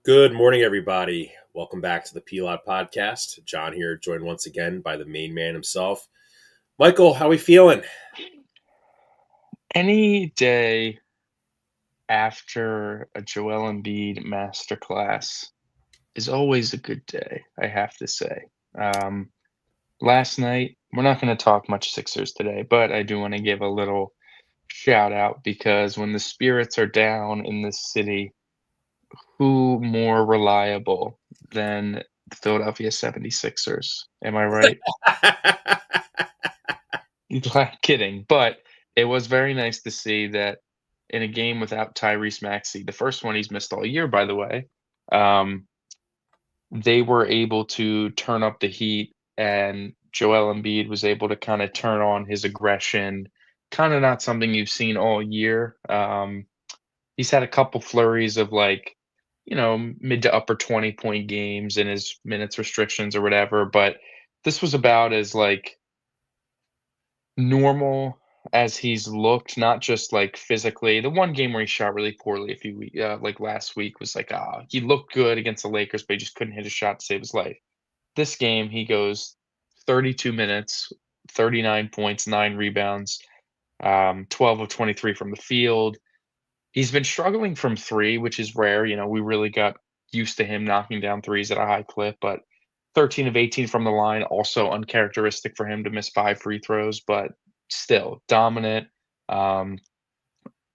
Good morning, everybody. Welcome back to the TheP-LotPodcast. John here, joined once again by the main man himself. Michael, how we feeling? Any day after a Joel Embiid masterclass is always a good day, I have to say. Um, Last night, we're not going to talk much Sixers today, but I do want to give a little shout out because when the spirits are down in this city, who more reliable than the Philadelphia 76ers? Am I right? Not kidding, but it was very nice to see that in a game without Tyrese Maxey, the first one he's missed all year, by the way, um, they were able to turn up the heat, and Joel Embiid was able to kind of turn on his aggression. Kind of not something you've seen all year. He's had a couple flurries of mid to upper 20-point games in his minutes restrictions or whatever, but this was about as normal as he's looked, not just, physically. The one game where he shot really poorly a few last week was he looked good against the Lakers, but he just couldn't hit a shot to save his life. This game, he goes 32 minutes, 39 points, 9 rebounds, 12 of 23 from the field. He's been struggling from 3, which is rare. We really got used to him knocking down threes at a high clip, but 13 of 18 from the line, also uncharacteristic for him to miss 5 free throws, but still dominant. Um,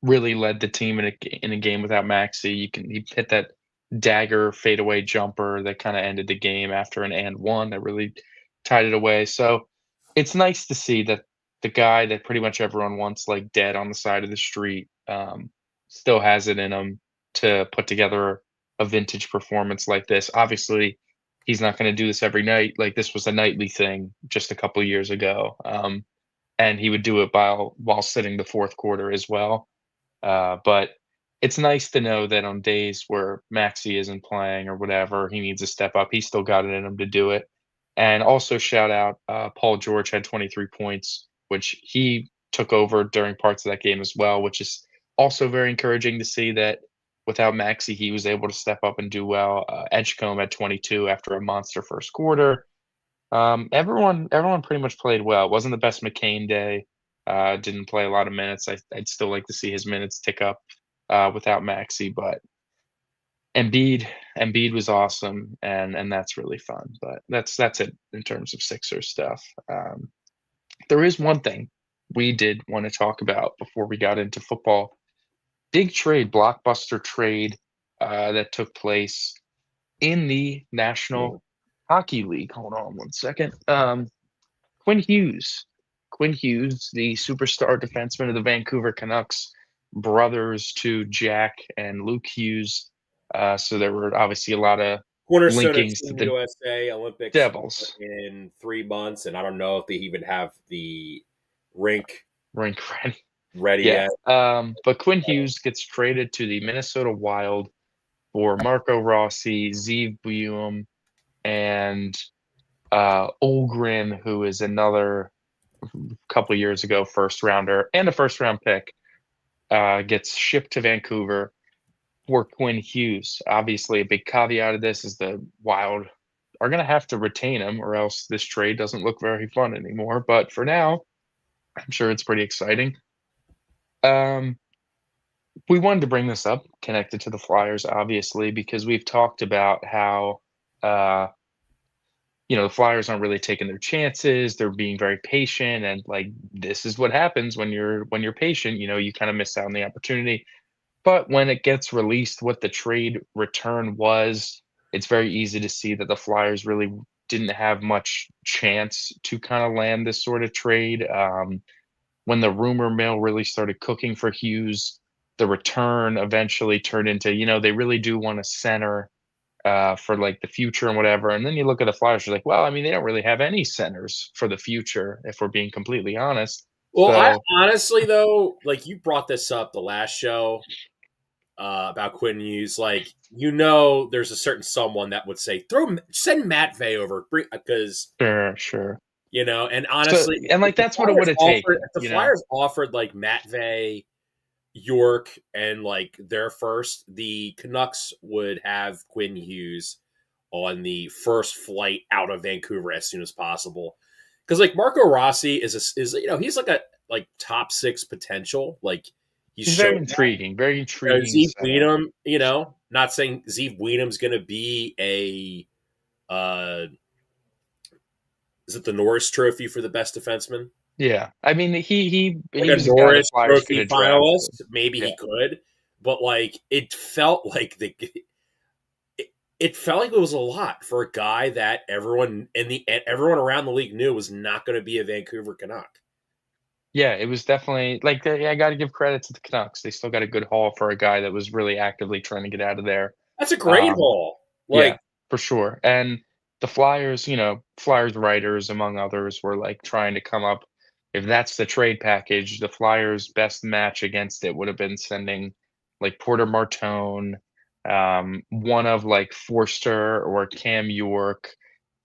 really led the team in a game without Maxey. He hit that dagger fadeaway jumper that kind of ended the game after an and one that really tied it away. So it's nice to see that the guy that pretty much everyone wants dead on the side of the street still has it in him to put together a vintage performance like this. Obviously, he's not going to do this every night. Like this was a nightly thing just a couple of years ago, and he would do it while sitting the fourth quarter as well. But it's nice to know that on days where Maxi isn't playing or whatever, he needs to step up. He's still got it in him to do it. And also shout out Paul George had 23 points, which he took over during parts of that game as well, which is also very encouraging to see that without Maxi, he was able to step up and do well. Edgecombe had 22 after a monster first quarter. Everyone pretty much played well. It wasn't the best McCain day. Didn't play a lot of minutes. I'd still like to see his minutes tick up without Maxi, but Embiid Embiid was awesome, and that's really fun. But that's it in terms of Sixers stuff. There is one thing we did want to talk about before we got into football. Big trade, blockbuster trade that took place in the National Hockey League. Hold on one second. Quinn Hughes. Quinn Hughes, the superstar defenseman of the Vancouver Canucks, brothers to Jack and Luke Hughes. So there were obviously a lot of Cornerstone of linkings to Team the USA Olympics Devils. in 3 months, and I don't know if they even have the rink Rink ready. ready Yeah. yet. But Quinn Hughes gets traded to the Minnesota Wild for Marco Rossi, Zeev Buum, and Olgren, who is another couple of years ago first rounder and a first round pick, gets shipped to Vancouver for Quinn Hughes. Obviously, a big caveat of this is the Wild are going to have to retain him, or else this trade doesn't look very fun anymore. But for now, I'm sure it's pretty exciting. Um, we wanted to bring this up, connected to the Flyers, obviously, because we've talked about how uh, the Flyers aren't really taking their chances. They're being very patient, and this is what happens when you're patient. You kind of miss out on the opportunity. But when it gets released what the trade return was, it's very easy to see that the Flyers really didn't have much chance to kind of land this sort of trade. When the rumor mill really started cooking for Hughes, the return eventually turned into, they really do want a center for the future and whatever. And then you look at the Flyers, you're like, well, I mean, they don't really have any centers for the future, if we're being completely honest. Well, I So honestly though, you brought this up the last show about Quinn Hughes. There's a certain someone that would say, send Matt Vey over because sure. and So honestly, and if the that's what it would have taken, Flyers offered like Matt Vey, York and like their first, the Canucks would have Quinn Hughes on the first flight out of Vancouver as soon as possible. Because like Marco Rossi is he's like a like top six potential. Like he's He's shown very intriguing Zeev setup. Weedham, not saying Zeev Weedham's going to be is it the Norris Trophy for the best defenseman? Yeah, I mean Like he a was a guy the Norris Flyers could Trophy have drafted. finalist, maybe Yeah, he could, but like it felt like it was a lot for a guy that everyone around the league knew was not going to be a Vancouver Canuck. yeah, it was definitely like I got to give credit to the Canucks. They still got a good haul for a guy that was really actively trying to get out of there. That's a great Um, haul. yeah, Like, for sure. And the Flyers, Flyers writers among others were like trying to come up. If that's the trade package, the Flyers' best match against it would have been sending like Porter Martone, one of like Forster or Cam York,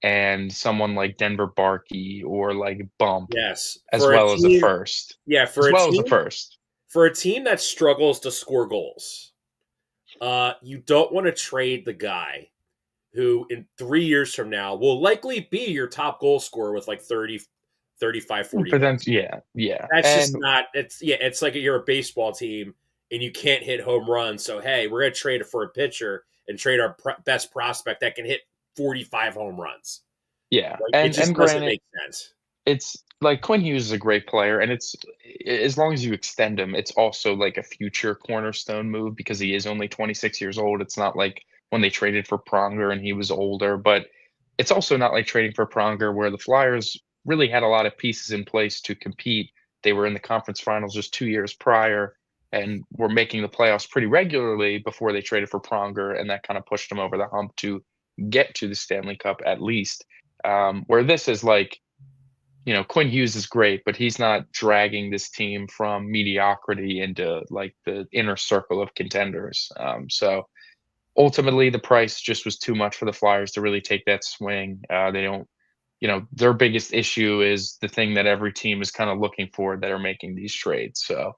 and someone like Denver Barkey or like Bump, yes, as for a well as the team, first, yeah, as well as the first. for a team that struggles to score goals, you don't want to trade the guy who in 3 years from now will likely be your top goal scorer with like 30, 35, 40 For them, goals. yeah, yeah, That's just and not. It's like you're a baseball team and you can't hit home runs. So hey, we're gonna trade it for a pitcher and trade our best prospect that can hit 45 home runs. yeah, Like it and just doesn't granted, make sense. it's like Quinn Hughes is a great player, and it's as long as you extend him, it's also like a future cornerstone move because he is only 26 years old. It's not like when they traded for Pronger and he was older, but it's also not like trading for Pronger where the Flyers really had a lot of pieces in place to compete. They were in the conference finals just 2 years prior and were making the playoffs pretty regularly before they traded for Pronger, and that kind of pushed them over the hump to get to the Stanley Cup at least. Where this is like, Quinn Hughes is great, but he's not dragging this team from mediocrity into like the inner circle of contenders. So ultimately, the price just was too much for the Flyers to really take that swing. They don't, their biggest issue is the thing that every team is kind of looking for that are making these trades. So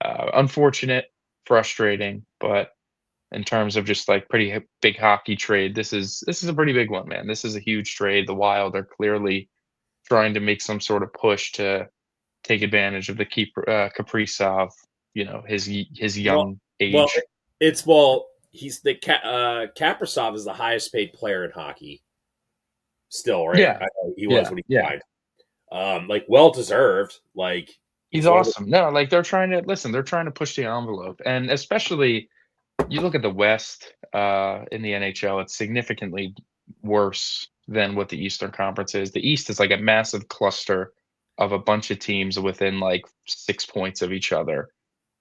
unfortunate, frustrating, but in terms of just like pretty big hockey trade, this is a pretty big one, man. This is a huge trade. The Wild are clearly trying to make some sort of push to take advantage of the Kaprizov, his Well, young well, age. he's Kaprasov is the highest paid player in hockey still, right? Yeah, I know he was yeah, when he yeah. signed. Like well deserved. Like He's he's one of the awesome. No, like they're trying to listen. They're trying to push the envelope, and especially you look at the West in the NHL. It's significantly worse than what the Eastern Conference is. The East is like a massive cluster of a bunch of teams within like 6 points of each other,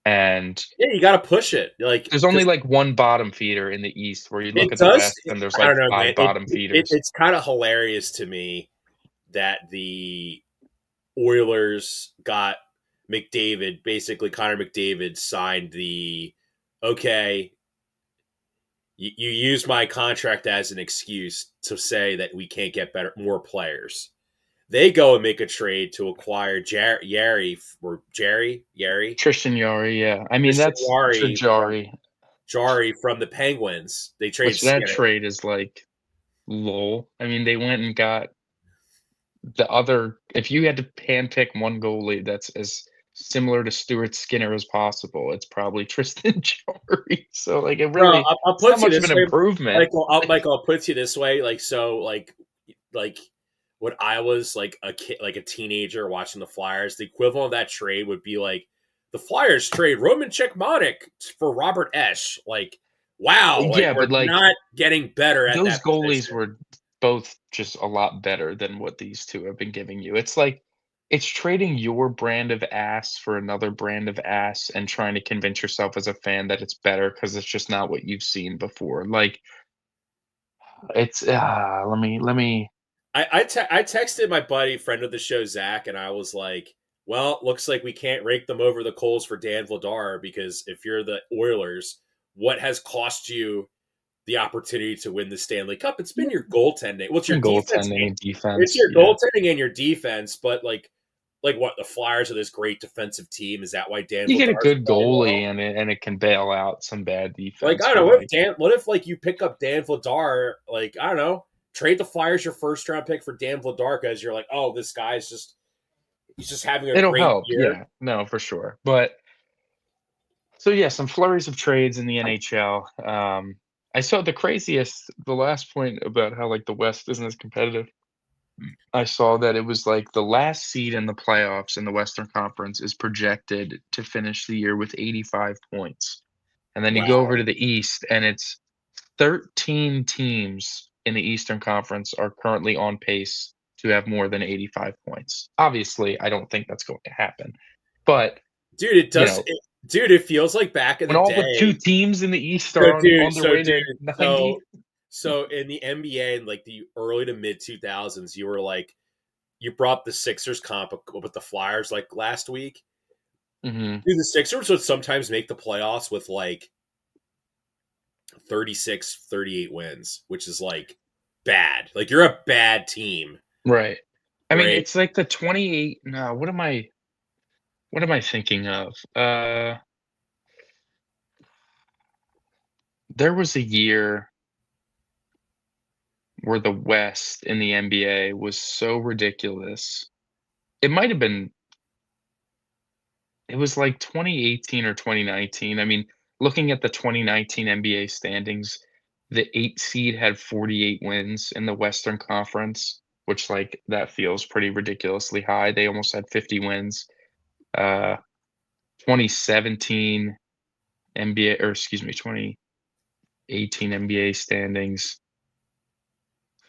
and yeah. You got to push it, like there's only because like one bottom feeder in the East where you look it at the does. West and there's I like don't know, man. five bottom feeders. It's kind of hilarious to me that the Oilers got McDavid. Basically, Connor McDavid signed the okay. You use my contract as an excuse to say that we can't get more players. They go and make a trade to acquire Yari, Tristan Yari, yeah. I mean, Christian that's Yari from Trajari, Jari from the Penguins. They traded which that Skinner. trade is like lol. I mean, they went and got the other. If you had to handpick one goalie that's as similar to Stuart Skinner as possible, it's probably Tristan Jari. So, like, Bro, I'll it's not put you much of this an way, improvement. Michael. Michael, I'll put you this way. Like when I was like a kid, like a teenager watching the Flyers, the equivalent of that trade would be like the Flyers trade Roman Czechmanek for Robert Esch. Like, wow, like Yeah, we're but like not getting better at those that goalies position. were both just a lot better than what these 2 have been giving you. It's like it's trading your brand of ass for another brand of ass and trying to convince yourself as a fan that it's better because it's just not what you've seen before. Like, it's let me I texted my buddy, friend of the show, Zach, and I was like, "Well, looks like we can't rake them over the coals for Dan Vladar because if you're the Oilers, what has cost you the opportunity to win the Stanley Cup? It's been your goaltending. What's your defense? goaltending and It's defense. your Yeah. goaltending and your defense, but like." like what the Flyers are this great defensive team. Is that why Dan You get a Vladar's good playing goalie, well? and it can bail out some bad Like defense. I don't But know. like, What if like you pick up Dan Vladar? Like I don't know. Trade the Flyers your first round pick for Dan Vladar because you're like, oh, this guy's just he's just having a it'll great help. year. Yeah, no, for sure. But so yeah, some flurries of trades in the NHL. I saw the last point about how like the West isn't as competitive. I saw that it was like the last seed in the playoffs in the Western Conference is projected to finish the year with 85 points. And then you go over Wow, to the East, and it's 13 teams in the Eastern Conference are currently on pace to have more than 85 points. Obviously, I don't think that's going to happen. But, dude, it you does. know, Dude, it feels like back in the when all but two day. teams in the East So, are dude, on their so way dude, to 90. so in the NBA in like the early to mid 2000s, you were like you brought the Sixers comp with the Flyers like last week. Mhm. Dude, the Sixers would sometimes make the playoffs with like 36, 38 wins, which is like bad. Like you're a bad team, Right. I mean, right? it's like the 28 no, what am I thinking of? There was a year where the West in the NBA was so ridiculous. It might have been it was like 2018 or 2019. I mean, looking at the 2019 NBA standings, the 8 seed had 48 wins in the Western Conference, which, like, that feels pretty ridiculously high. They almost had 50 wins. Uh, 2017 NBA or excuse me, 2018 NBA standings,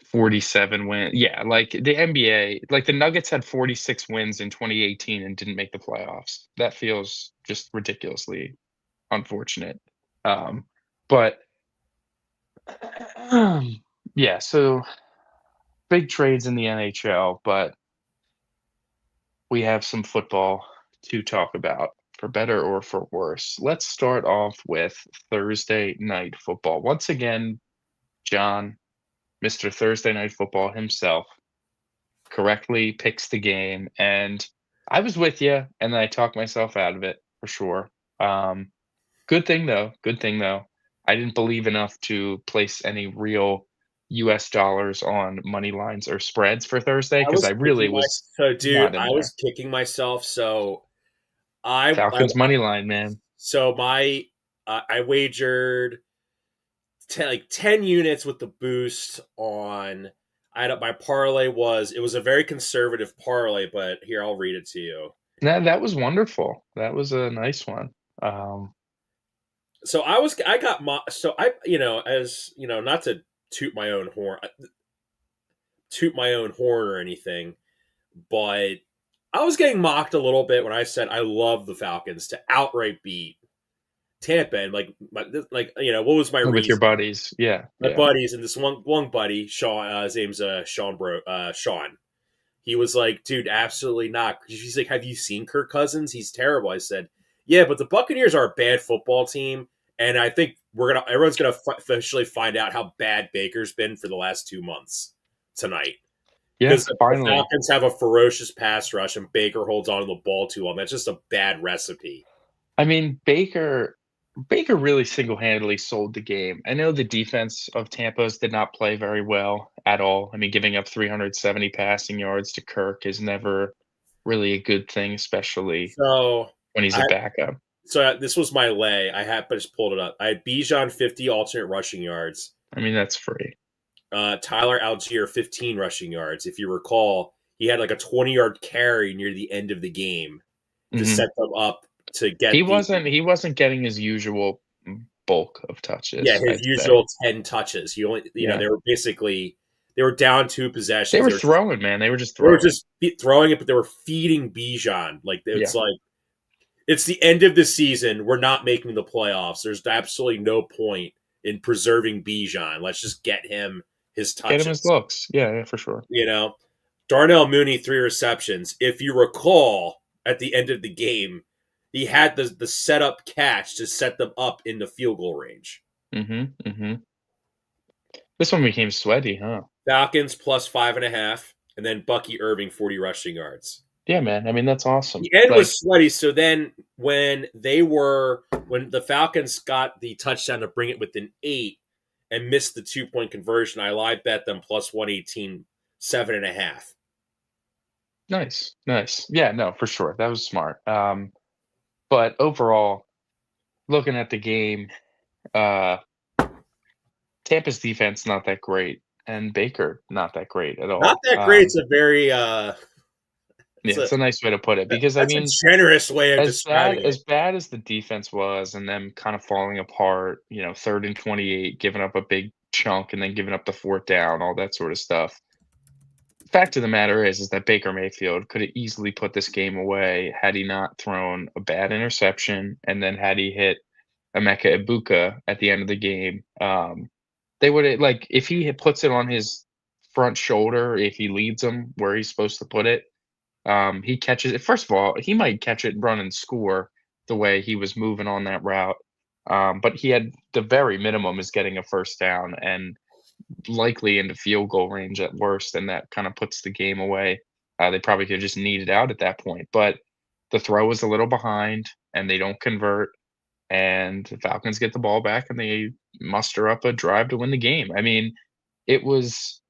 47 win yeah, like, the NBA like, the Nuggets had 46 wins in 2018 and didn't make the playoffs. That feels just ridiculously unfortunate. But yeah, so big trades in the NHL, but we have some football to talk about, for better or for worse. Let's start off with Thursday night football. Once again, John, Mr. Thursday Night Football himself, correctly picks the game, and I was with you, and then I talked myself out of it for sure. Um, good thing though. I didn't believe enough to place any real US dollars on money lines or spreads for Thursday I because I was really kicking my was so dude, not in I was there. kicking myself. I Falcons money line, man. so my I wagered 10 units with the boost on I had my parlay was it was a very conservative parlay, but here I'll read it to you. That was wonderful. That was a nice one. Um, So I got my so I as not to toot my own horn toot my own horn or anything, but I was getting mocked a little bit when I said I love the Falcons to outright beat Tampa and like what was my with your reason? buddies. Yeah, My yeah. buddies and this one buddy Sean, his name's Sean. He was like, dude, absolutely not. He's like, have you seen Kirk Cousins? He's terrible. I said, yeah, but the Buccaneers are a bad football team, and I think everyone's gonna officially find out how bad Baker's been for the last 2 months tonight Yeah, because the finally. Falcons have a ferocious pass rush and Baker holds on to the ball too long. That's just a bad recipe. I mean, Baker really single-handedly sold the game. I know the defense of Tampa's did not play very well at all. I mean, giving up 370 passing yards to Kirk is never really a good thing, especially So when he's I a backup. this was my lay. I just pulled it up. I had Bijan 50 alternate rushing yards. I mean, that's free. Tyler Algier 15 rushing yards. If you recall, he had like a 20-yard carry near the end of the game to Mhm. set them up to He get the wasn't he wasn't getting his usual bulk of yeah touches, his I'd say. usual 10 touches. You only Yeah. they were down two They possessions. were throwing, man. They were just They were throwing. just throwing it, but they were feeding Bijan. Yeah. Like it's the end of the season. We're not making the playoffs. There's absolutely no point in preserving Bijan. Let's just get him his Get him his touches. looks. Yeah, yeah, for sure. You know, Darnell Mooney 3 receptions. If you recall, at the end of the game, he had the setup catch to set them up in the field goal range. Mhm, mhm. This one became sweaty, huh? Falcons plus 5.5, and then Bucky Irving 40 rushing yards. Yeah, man. I mean, that's awesome. The end Like, was sweaty. So then when the Falcons got the touchdown to bring it within 8 and missed the 2-point conversion, I live bet them plus 118, 7.5. nice, nice. Yeah, no, for sure. That was smart. But overall, looking at the game, uh, Tampa's defense not that great, and Baker not that great at Not all. that great. It's a very Yeah, it's a it's a nice way to put it because I that's a mean, generous way of describing it. as bad as the defense was, and them kind of falling apart, 3rd and 28, giving up a big chunk, and then giving up the fourth down, all that sort of stuff. Fact of the matter is that Baker Mayfield could have easily put this game away had he not thrown a bad interception, and then had he hit Emeka Ibuka at the end of the game. They would have like if he puts it on his front shoulder, if he leads him where he's supposed to put it, he catches it. First of all, he might catch it, run, and score the way he was moving on that route. But he had the very minimum is getting a first down and likely into field goal range at worst, and that kind of puts the game away. They probably could just need it out at that point, but the throw was a little behind, and they don't convert, and the Falcons get the ball back, and they muster up a drive to win the game. I mean, it was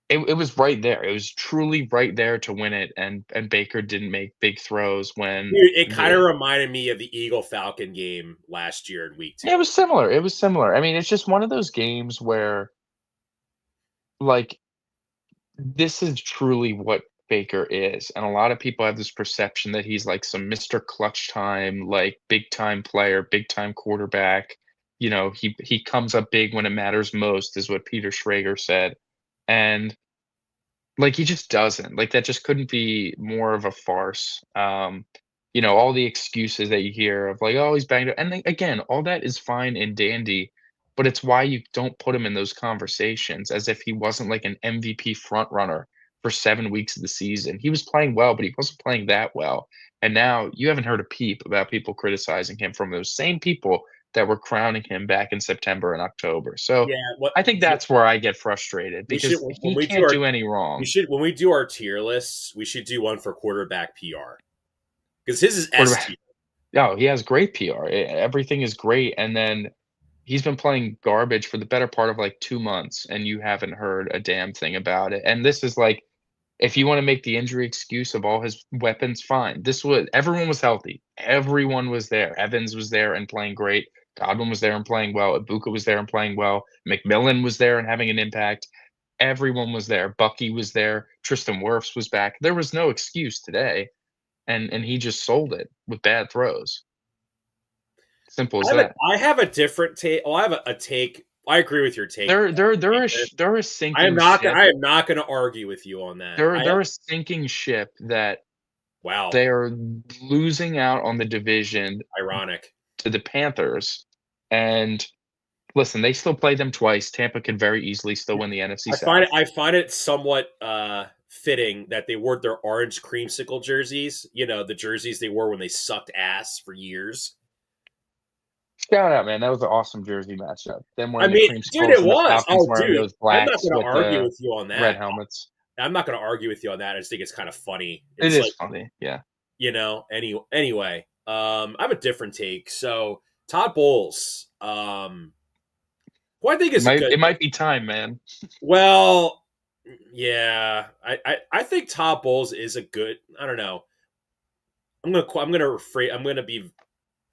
it was right there. It was truly right there to win it, and Baker didn't make big throws when Dude, it kind of the reminded me of the Eagle Falcon game last year in week 2. it was similar. It was similar. I mean, it's just one of those games where like this is truly what Baker is, and a lot of people have this perception that he's like some Mr. Clutch time, like big time player, big time quarterback. He comes up big when it matters most, is what Peter Schrager said, and like he just doesn't. Like that just couldn't be more of a farce. All the excuses that you hear of like, oh, he's banged up, and then, again, all that is fine and dandy, but it's why you don't put him in those conversations as if he wasn't like an MVP front runner for 7 weeks of the season. He was playing well, but he wasn't playing that well. And now you haven't heard a peep about people criticizing him from those same people that were crowning him back in September and October. So Yeah, what I think that's where I get frustrated we should because when he we do can't our do any wrong. tier lists, we should do one for quarterback PR because his is S Quarterback tier. No, he has great PR. Everything is great, and then he's been playing garbage for the better part of, like, 2 months, and you haven't heard a damn thing about it, and this is, like, if you wanna make the injury excuse of all his weapons, fine. This was everyone was healthy. Everyone was there. Evans was there and playing great. Godwin was there and playing well. Ibuka was there and playing well. McMillan was there and having an impact. Everyone was there. Bucky was there. Tristan Wirfs was back. There was no excuse today, and he just sold it with bad throws. Simple as that. I have a different take. Oh, I have a take. I agree with your take. They're a sinking ship. I am not going to argue with you on that. They're a sinking ship that Wow, they're losing out on the division ironic. to the Panthers. And listen, they still play them twice. Tampa could very easily still win the NFC South. I find it somewhat fitting that they wore their orange creamsicle jerseys. You know, the jerseys they wore when they sucked ass for years. Shout out, man. That was an awesome jersey matchup. Them I wearing the mean, dude, creamsicles it and the was. Falcons Oh, wearing dude, those I'm not blacks going to with argue the with you on red that. helmets. I'm not going to argue with you on that. I just think it's kind of funny. It It's is like, funny, yeah. anyway, I have a different take. So Todd Bowles, who I think It is a might good. it might be time, man. Well, yeah, I think Todd Bowles is a good. I don't know. I'm gonna be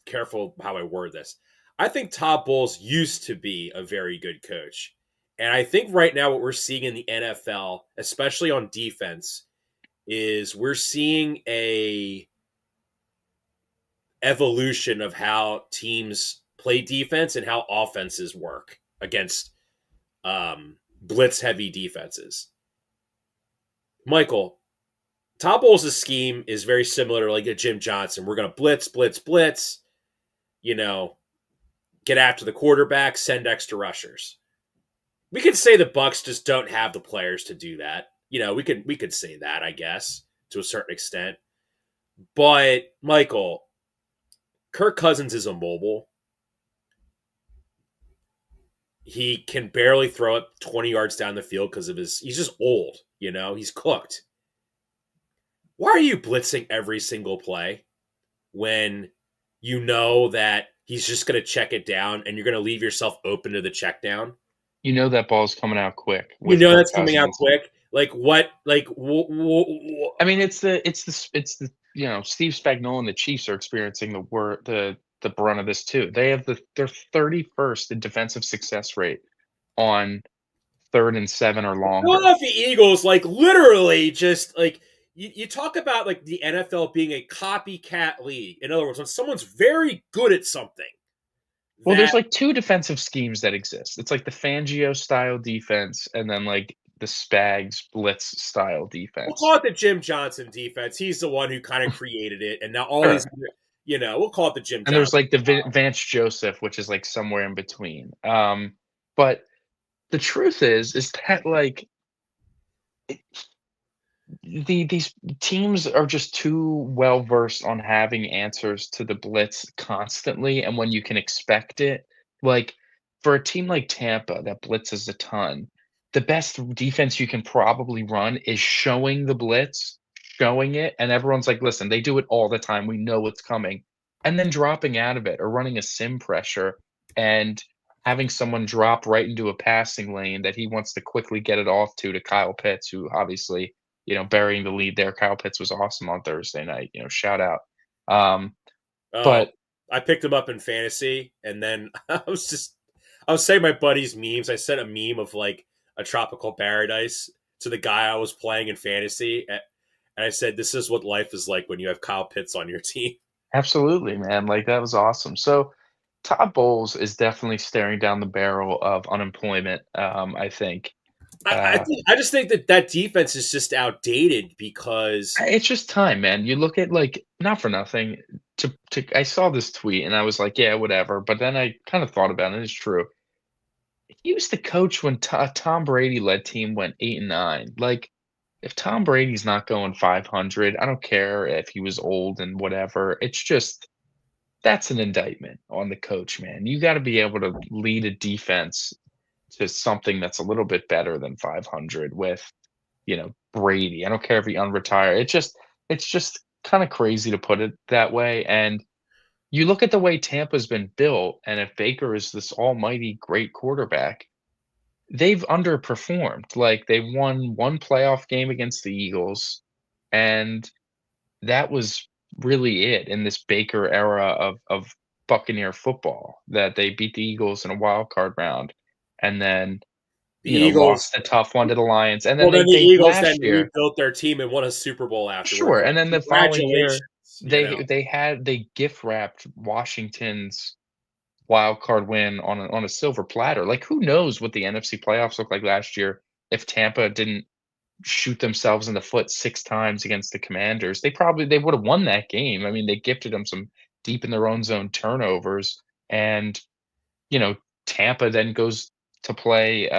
careful how I word this. I think Todd Bowles used to be a very good coach. And I think right now what we're seeing in the NFL, especially on defense, is we're seeing a evolution of how teams play defense and how offenses work against blitz heavy defenses. Michael, Todd Bowles' scheme is very similar to like a Jim Johnson. We're going to blitz, blitz, blitz, you know, get after the quarterback, send extra rushers. We could say the Bucks just don't have the players to do that. You know, we could say that, I guess, to a certain extent. But Michael, Kirk Cousins is immobile. He can barely throw it 20 yards down the field because of he's just old, he's cooked. why are you blitzing every single play when you know that he's just going to check it down and you're going to leave yourself open to the check down? You know that ball's coming out quick You with know Kirk that's coming out Cousins. quick. Like what? Like I mean, it's the Steve Spagnuolo and the Chiefs are experiencing the brunt of this too. They have their 31st in defensive success rate on 3rd and 7 or longer. Philadelphia Eagles, like literally, just like you talk about like the NFL being a copycat league. In other words, when someone's very good at something, Well, that there's like 2 defensive schemes that exist. It's like the Fangio style defense and then like the Spags blitz style we'll call defense. it the Jim Johnson defense. He's the one who kind of created it, and now all these, Sure. we'll call it the Jim And there's Johnson. like the Vance Joseph, which is like somewhere in between. But the truth is that like these teams are just too well versed on having answers to the blitz constantly and when you can expect it. Like for a team like Tampa that blitzes a ton, the best defense you can probably run is showing the blitz, showing it, and everyone's like, listen, they do it all the time. We know what's coming. And then dropping out of it or running a sim pressure and having someone drop right into a passing lane that he wants to quickly get it off to Kyle Pitts, who obviously burying the lead there. Kyle Pitts was awesome on Thursday night, shout out. Um, Oh, but I picked him up in fantasy, and then I was saying my buddy's memes. I sent a meme of like a tropical paradise to the guy I was playing in fantasy, and I said, "This is what life is like when you have Kyle Pitts on your team." absolutely, man, like that was awesome. So Todd Bowles is definitely staring down the barrel of unemployment. I think uh, I just think that that defense is just outdated because it's just time, man. You look at like not for nothing. I saw this tweet and I was like, yeah, whatever. But then I kind of thought about it. It's true. He was the coach when Tom Brady led team went 8-9. Like, if Tom Brady's not going 500, I don't care if he was old and whatever. It's just that's an indictment on the coach, man. You got to be able to lead a defense to something that's a little bit better than 500 with, Brady. I don't care if he unretire. It's just kind of crazy to put it that way. And you look at the way Tampa's been built, and if Baker is this almighty great quarterback, they've underperformed. Like, they won 1 playoff game against the Eagles, and that was really it in this Baker era of Buccaneer football, that they beat the Eagles in a wild card round and then, the Eagles. lost a tough one to the Lions, and then Well, then the they Eagles then last year. rebuilt their team and won a Super Bowl afterwards. Sure, Like, and then the following year, congratulations, they gift wrapped Washington's wild card win on a silver platter. Like, who knows what the NFC playoffs looked like last year if Tampa didn't shoot themselves in the foot 6 times against the Commanders. They would have won that game. I mean, they gifted them some deep in their own zone turnovers, and, you know, Tampa then goes to play,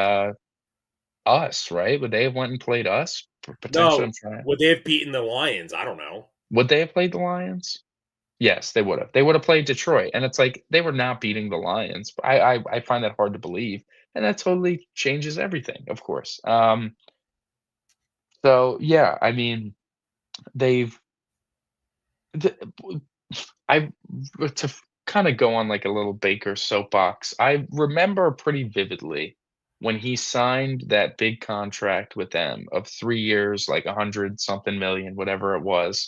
us, right? Would they have went and played us? Potentially, No, I'm trying. would they have beaten the Lions? I don't know. Would they have played the Lions? Yes, they would have. They would have played Detroit, and it's like they were not beating the Lions. I find that hard to believe, and that totally changes everything, of course. So yeah, I mean, they've the, I to kind of go on like a little Baker soapbox. I remember pretty vividly when he signed that big contract with them of 3 years, like 100 something million, whatever it was.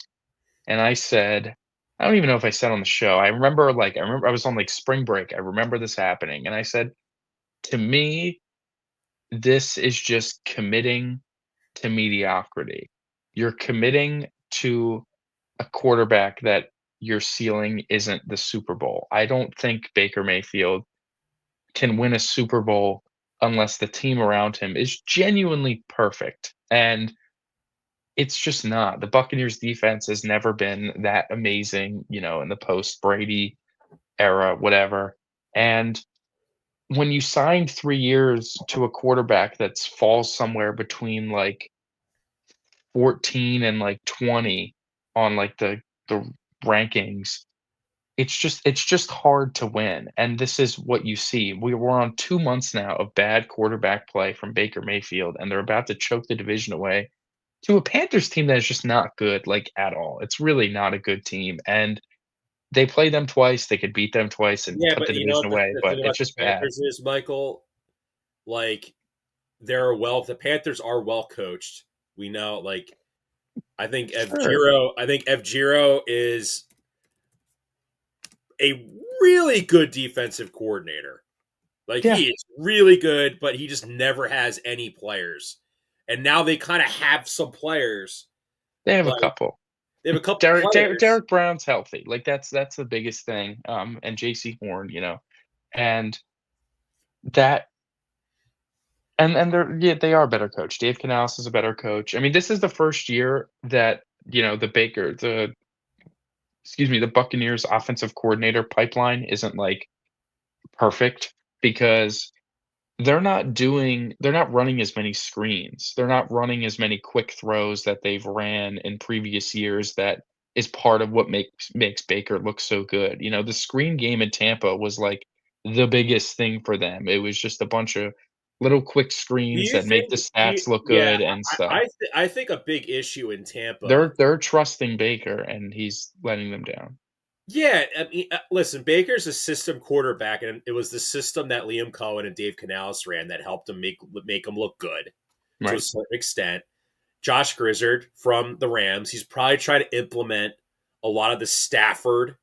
And I said, I don't even know if I said on the show. I remember I was on like spring break. I remember this happening. And I said, to me, this is just committing to mediocrity. You're committing to a quarterback that your ceiling isn't the Super Bowl. I don't think Baker Mayfield can win a Super Bowl unless the team around him is genuinely perfect. And it's just not. The Buccaneers defense has never been that amazing, in the post Brady era, whatever. And when you signed 3 years to a quarterback that's falls somewhere between like 14 and like 20 on like the rankings, it's just hard to win. And this is what you see. We're on 2 months now of bad quarterback play from Baker Mayfield, and they're about to choke the division away to a Panthers team that is just not good, like, at all. It's really not a good team, and they play them twice, they could beat them twice and Yeah, put but the you know division what away, the but thing it's about the just bad. Panthers is, Michael? Like, the Panthers are well coached. We know, like, Sure. I think F Giro is a really good defensive coordinator. Like, Yeah, he is really good, but he just never has any players. And now they kind of have some players. they have a Like, couple. they have a couple Derek players. Brown's healthy, like, that's the biggest thing, and JC Horn, and that and they're yeah, they are a better coach. Dave Canales is a better coach. I mean, this is the first year that, the Buccaneers offensive coordinator pipeline isn't, like, perfect because they're not running as many screens. They're not running as many quick throws that they've ran in previous years that is part of what makes Baker look so good. The screen game in Tampa was, like, the biggest thing for them. It was just a bunch of little quick Do screens you that make think? the stats look Yeah, good and stuff. I think a big issue in Tampa. They're trusting Baker, and he's letting them down. Yeah, I mean, listen, Baker's a system quarterback, and it was the system that Liam Cohen and Dave Canales ran that helped him make him look good to a Right. certain extent. Josh Grizzard from the Rams, he's probably trying to implement a lot of the Stafford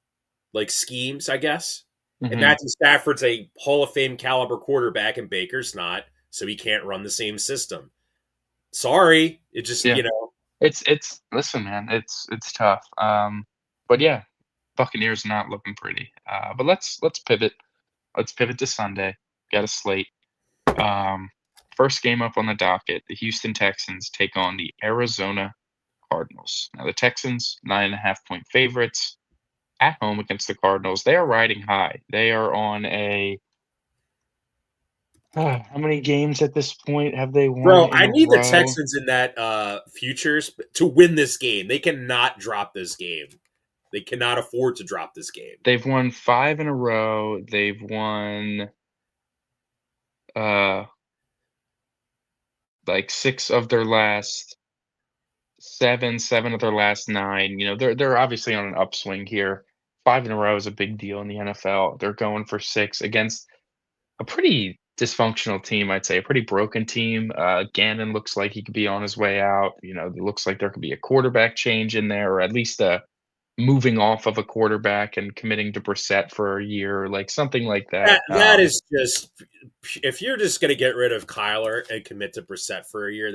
like schemes, I guess. And Mhm. Matthew Stafford's a Hall of Fame caliber quarterback, and Baker's not, so he can't run the same system. Sorry, it just Yeah. It's listen, man, it's tough. But yeah, Buccaneers not looking pretty. But let's pivot. Let's pivot to Sunday. Got a slate. Um, First game up on the docket, the Houston Texans take on the Arizona Cardinals. Now the Texans, 9.5-point favorites at home against the Cardinals. They are riding high. They are on a how many games at this point have they won Bro, in I a need the row? Texans in that futures to win this game. They cannot drop this game. They cannot afford to drop this game. They've won 5 in a row. They've won uh like 6 of their last 7, 7 of their last 9. They're obviously on an upswing here. 5 in a row is a big deal in the NFL. They're going for 6 against a pretty dysfunctional team, I'd say, a pretty broken team. Gannon looks like he could be on his way out. It looks like there could be a quarterback change in there, or at least a moving off of a quarterback and committing to Brissett for a year, like something like that. That is just if you're just going to get rid of Kyler and commit to Brissett for a year,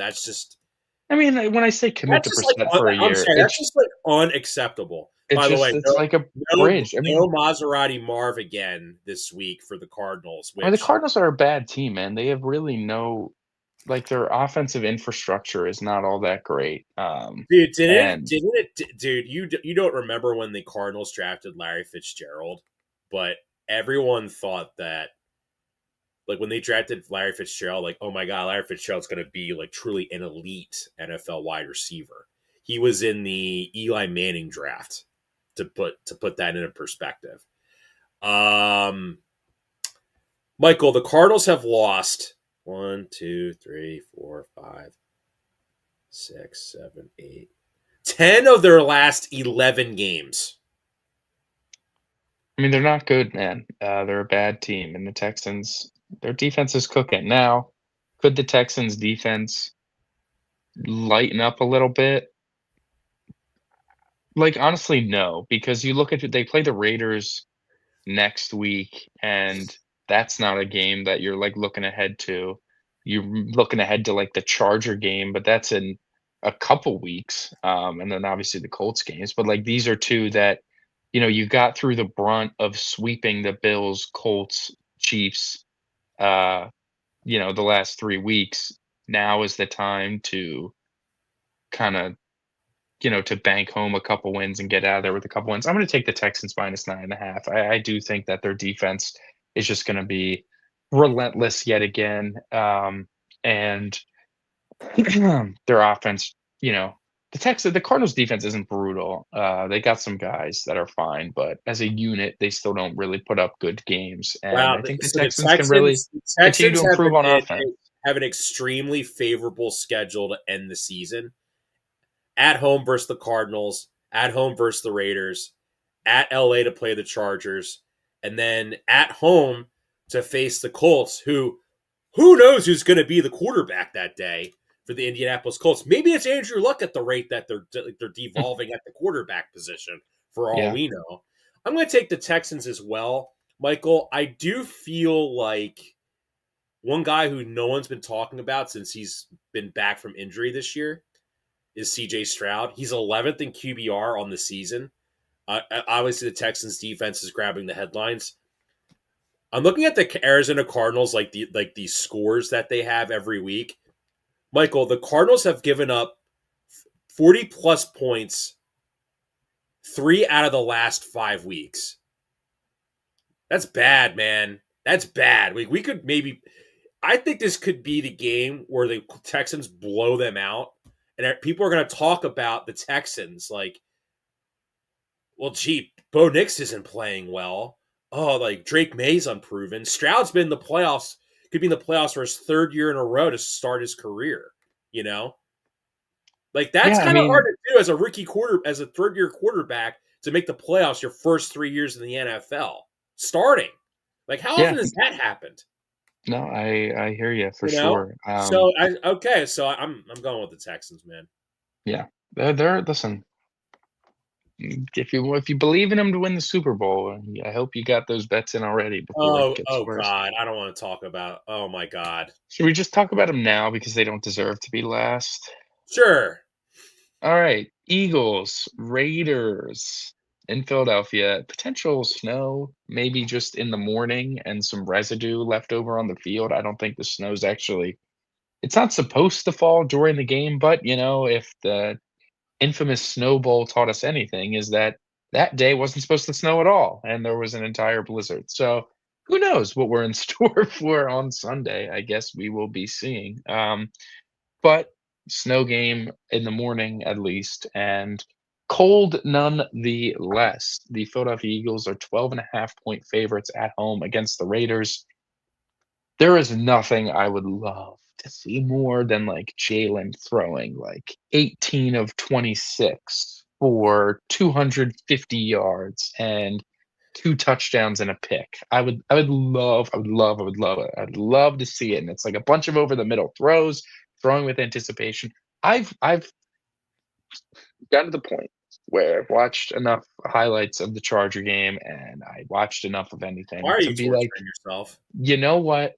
I mean, when I say commit to like Brissett for a I'm year, sorry, that's just like unacceptable. By the way, it's like a no bridge. I mean, no Maserati Marv again this week for the Cardinals, the which Cardinals are a bad team, man. They have really no like their offensive infrastructure is not all that great. dude And dude you don't remember when the Cardinals drafted Larry Fitzgerald, but everyone thought that like when they drafted Larry Fitzgerald, like, oh my God, Larry Fitzgerald's going to be like truly an elite NFL wide receiver. He was in the Eli Manning draft to put that into perspective. Um, Michael, the Cardinals have lost 10 of their last 11 games. I mean, they're not good, man. They're a bad team, and the Texans, their defense is cooking. Now, could the Texans defense lighten up a little bit? Like, honestly, no, because you look at it, they play the Raiders next week, and that's not a game that you're like looking ahead to. You're looking ahead to like the Charger game, but that's in a couple weeks. And then obviously the Colts games. But like these are two that, you got through the brunt of sweeping the Bills, Colts, Chiefs, uh, the last 3 weeks. Now is the time to kind of to bank home a couple wins and get out of there with a couple wins. I'm going to take the Texans minus 9.5. I do think that their defense is just going to be relentless yet again. And their offense, the Cardinals defense isn't brutal. They got some guys that are fine, but as a unit, they still don't really put up good games. And Wow. I think the So the Texans can really continue to Texans improve on offense. have an extremely favorable schedule to end the season. at home versus the Cardinals, at home versus the Raiders, at LA to play the Chargers, and then at home to face the Colts, who knows who's going to be the quarterback that day for the Indianapolis Colts. Maybe it's Andrew Luck at the rate that they're devolving at the quarterback position for all Yeah. we know. I'm going to take the Texans as well, Michael. I do feel like one guy who no one's been talking about since he's been back from injury this year is CJ Stroud. He's 11th in QBR on the season. Obviously, the Texans defense is grabbing the headlines. I'm looking at the Arizona Cardinals, like these scores that they have every week. Michael, the Cardinals have given up 40 plus points 3 out of the last 5 weeks. That's bad, man. That's bad. We could maybe. I think this could be the game where the Texans blow them out, and people are going to talk about the Texans like, well, gee, Bo Nix isn't playing well. Oh, like Drake May's unproven. Stroud's been in the playoffs, could be in the playoffs for his 3rd year in a row to start his career. You know, like that's Yeah, I kind of hard mean, to do as a as a 3rd year quarterback to make the playoffs your first 3 years in the NFL starting. Like, how yeah, often has that happened? no, I hear you for You know, sure. so I'm going with the Texans, man. Yeah, they're listen. If you believe in them to win the Super Bowl, I hope you got those bets in already before it gets Oh worse. God, I don't want to talk about. Oh my God, Should we just talk about them now because they don't deserve to be last? sure. All right, Eagles, Raiders in Philadelphia. Potential snow, maybe just in the morning and some residue left over on the field. I don't think the snow's actually. It's not supposed to fall during the game, but if the infamous snow bowl taught us anything, is that that day wasn't supposed to snow at all, and there was an entire blizzard. So who knows what we're in store for on Sunday? I guess we will be seeing. But snow game in the morning at least, and cold nonetheless. The Philadelphia Eagles are 12.5 point favorites at home against the Raiders. There is nothing I would love to see more than, like, Jalen throwing, like, 18 of 26 for 250 yards and 2 touchdowns and a pick. I'd love to see it, and it's like a bunch of over the middle throws, throwing with anticipation. I've gotten to the point where I've watched enough highlights of the Charger game, and I watched enough of Why anything are to you be like, torturing yourself? "You know what?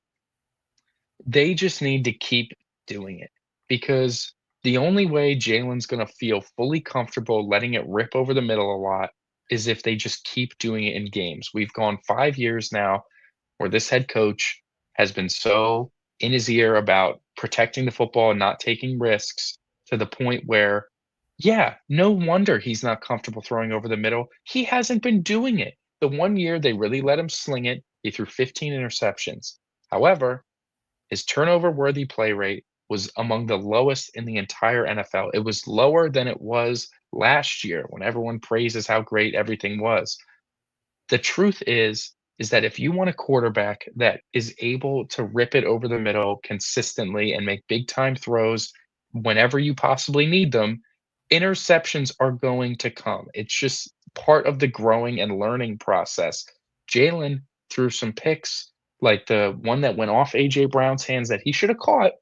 They just need to keep doing it because the only way Jalen's gonna feel fully comfortable letting it rip over the middle a lot is if they just keep doing it in games. We've gone 5 years now where this head coach has been so in his ear about protecting the football and not taking risks to the point where, yeah, no wonder he's not comfortable throwing over the middle. He hasn't been doing it. The one year they really let him sling it, he threw 15 interceptions. However, his turnover worthy play rate was among the lowest in the entire NFL. It was lower than it was last year when everyone praises how great everything was. The truth is that if you want a quarterback that is able to rip it over the middle consistently and make big time throws whenever you possibly need them, interceptions are going to come. It's just part of the growing and learning process. Jalen threw some picks, like the one that went off AJ Brown's hands that he should have caught.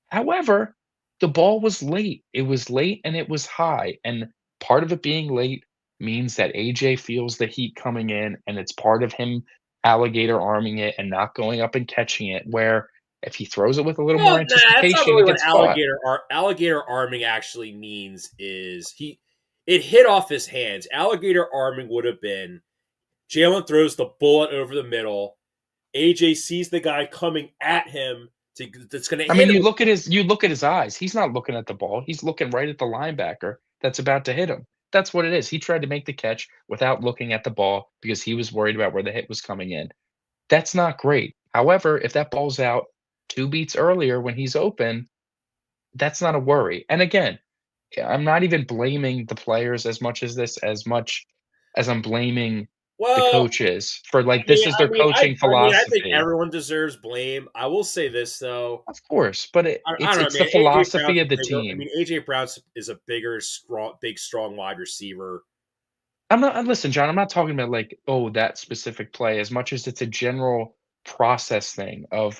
However, the ball was late. It was late and it was high. And part of it being late means that AJ feels the heat coming in, and it's part of him alligator arming it and not going up and catching it. Where if he throws it with a little more Well, nah, that's not anticipation, really it what gets caught. alligator arming actually means. Is it hit off his hands? Alligator arming would have been Jalen throws the bullet over the middle. AJ sees the guy coming at him that's going to I hit mean, him. you look at his eyes. He's not looking at the ball. He's looking right at the linebacker that's about to hit him. That's what it is. He tried to make the catch without looking at the ball because he was worried about where the hit was coming in. That's not great. However, if that ball's out 2 beats earlier when he's open, that's not a worry. And again, I'm not even blaming the players as much as I'm blaming The Well, coaches for I like mean, this is I their mean, I, coaching I mean, I think philosophy. everyone deserves blame. I will say this though. Of course, but I don't know, it's the man. AJ Brown's philosophy a of the bigger. I team. mean, AJ Brown is a bigger, strong wide receiver. I'm not listen, John, I'm not talking about like, oh, that specific play as much as it's a general process thing of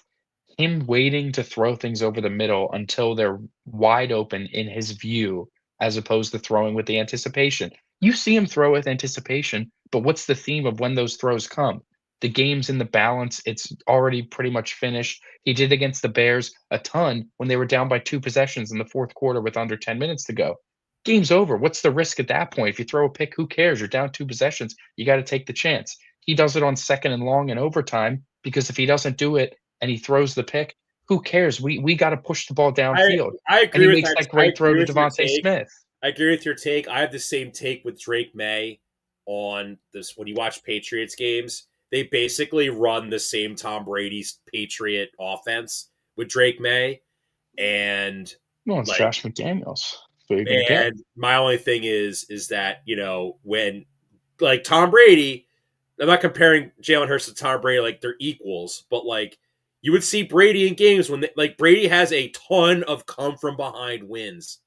him waiting to throw things over the middle until they're wide open in his view, as opposed to throwing with the anticipation. You see him throw with anticipation, but what's the theme of when those throws come? The game's in the balance. It's already pretty much finished. He did against the Bears a ton when they were down by 2 possessions in the fourth quarter with under 10 minutes to go. Game's over. What's the risk at that point? If you throw a pick, who cares? You're down 2 possessions. You got to take the chance. He does it on second and long and overtime because if he doesn't do it and he throws the pick, who cares? We got to push the ball I downfield. I And agree he with makes that. that I great throw agree to with your Devontae take. Smith. I agree with your take. I have the same take with Drake May on this. When you watch Patriots games, they basically run the same Tom Brady's Patriot offense with Drake May, and Well, it's like, Josh McDaniels. That's what you're gonna get. and my only thing is that when like Tom Brady, I'm not comparing Jalen Hurts to Tom Brady like they're equals, but like you would see Brady in games when like Brady has a ton of come from behind wins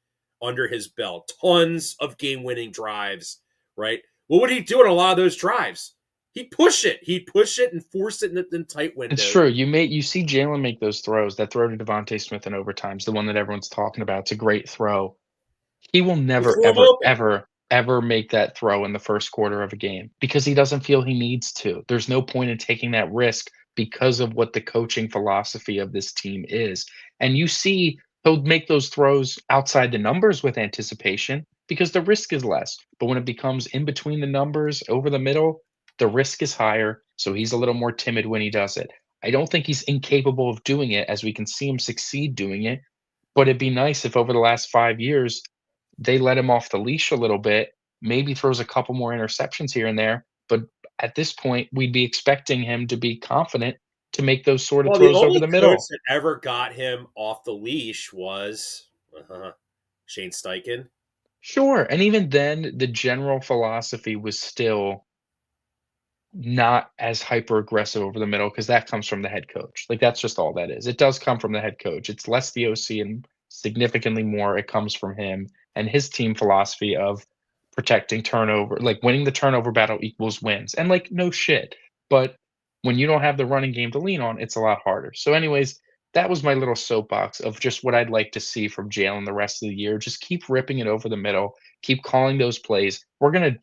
under his belt, tons of game winning drives, right? What would he do in a lot of those drives? He'd push it. He'd push it and force it in tight It's windows. true. You see Jalen make those throws. That throw to Devontae Smith in overtime is the one that everyone's talking about. It's a great throw. He will He never, threw him ever, open. ever, ever make that throw in the first quarter of a game because he doesn't feel he needs to. There's no point in taking that risk because of what the coaching philosophy of this team is. And you see he'll make those throws outside the numbers with anticipation because the risk is less. But when it becomes in between the numbers, over the middle, the risk is higher. So he's a little more timid when he does it. I don't think he's incapable of doing it as we can see him succeed doing it. But it'd be nice if over the last 5 years they let him off the leash a little bit, maybe throws a couple more interceptions here and there, but at this point, we'd be expecting him to be confident to make those sort of Well, the throws over only the coach middle. that ever got him off the leash was Shane Steichen. Sure, and even then, the general philosophy was still not as hyper aggressive over the middle because that comes from the head coach. Like, that's just all that is. It does come from the head coach. It's less the OC and significantly more it comes from him and his team philosophy of protecting turnover, like winning the turnover battle equals wins. And like, no shit. But when you don't have the running game to lean on, it's a lot harder. So, anyways, that was my little soapbox of just what I'd like to see from Jalen the rest of the year. Just keep ripping it over the middle, keep calling those plays. We're gonna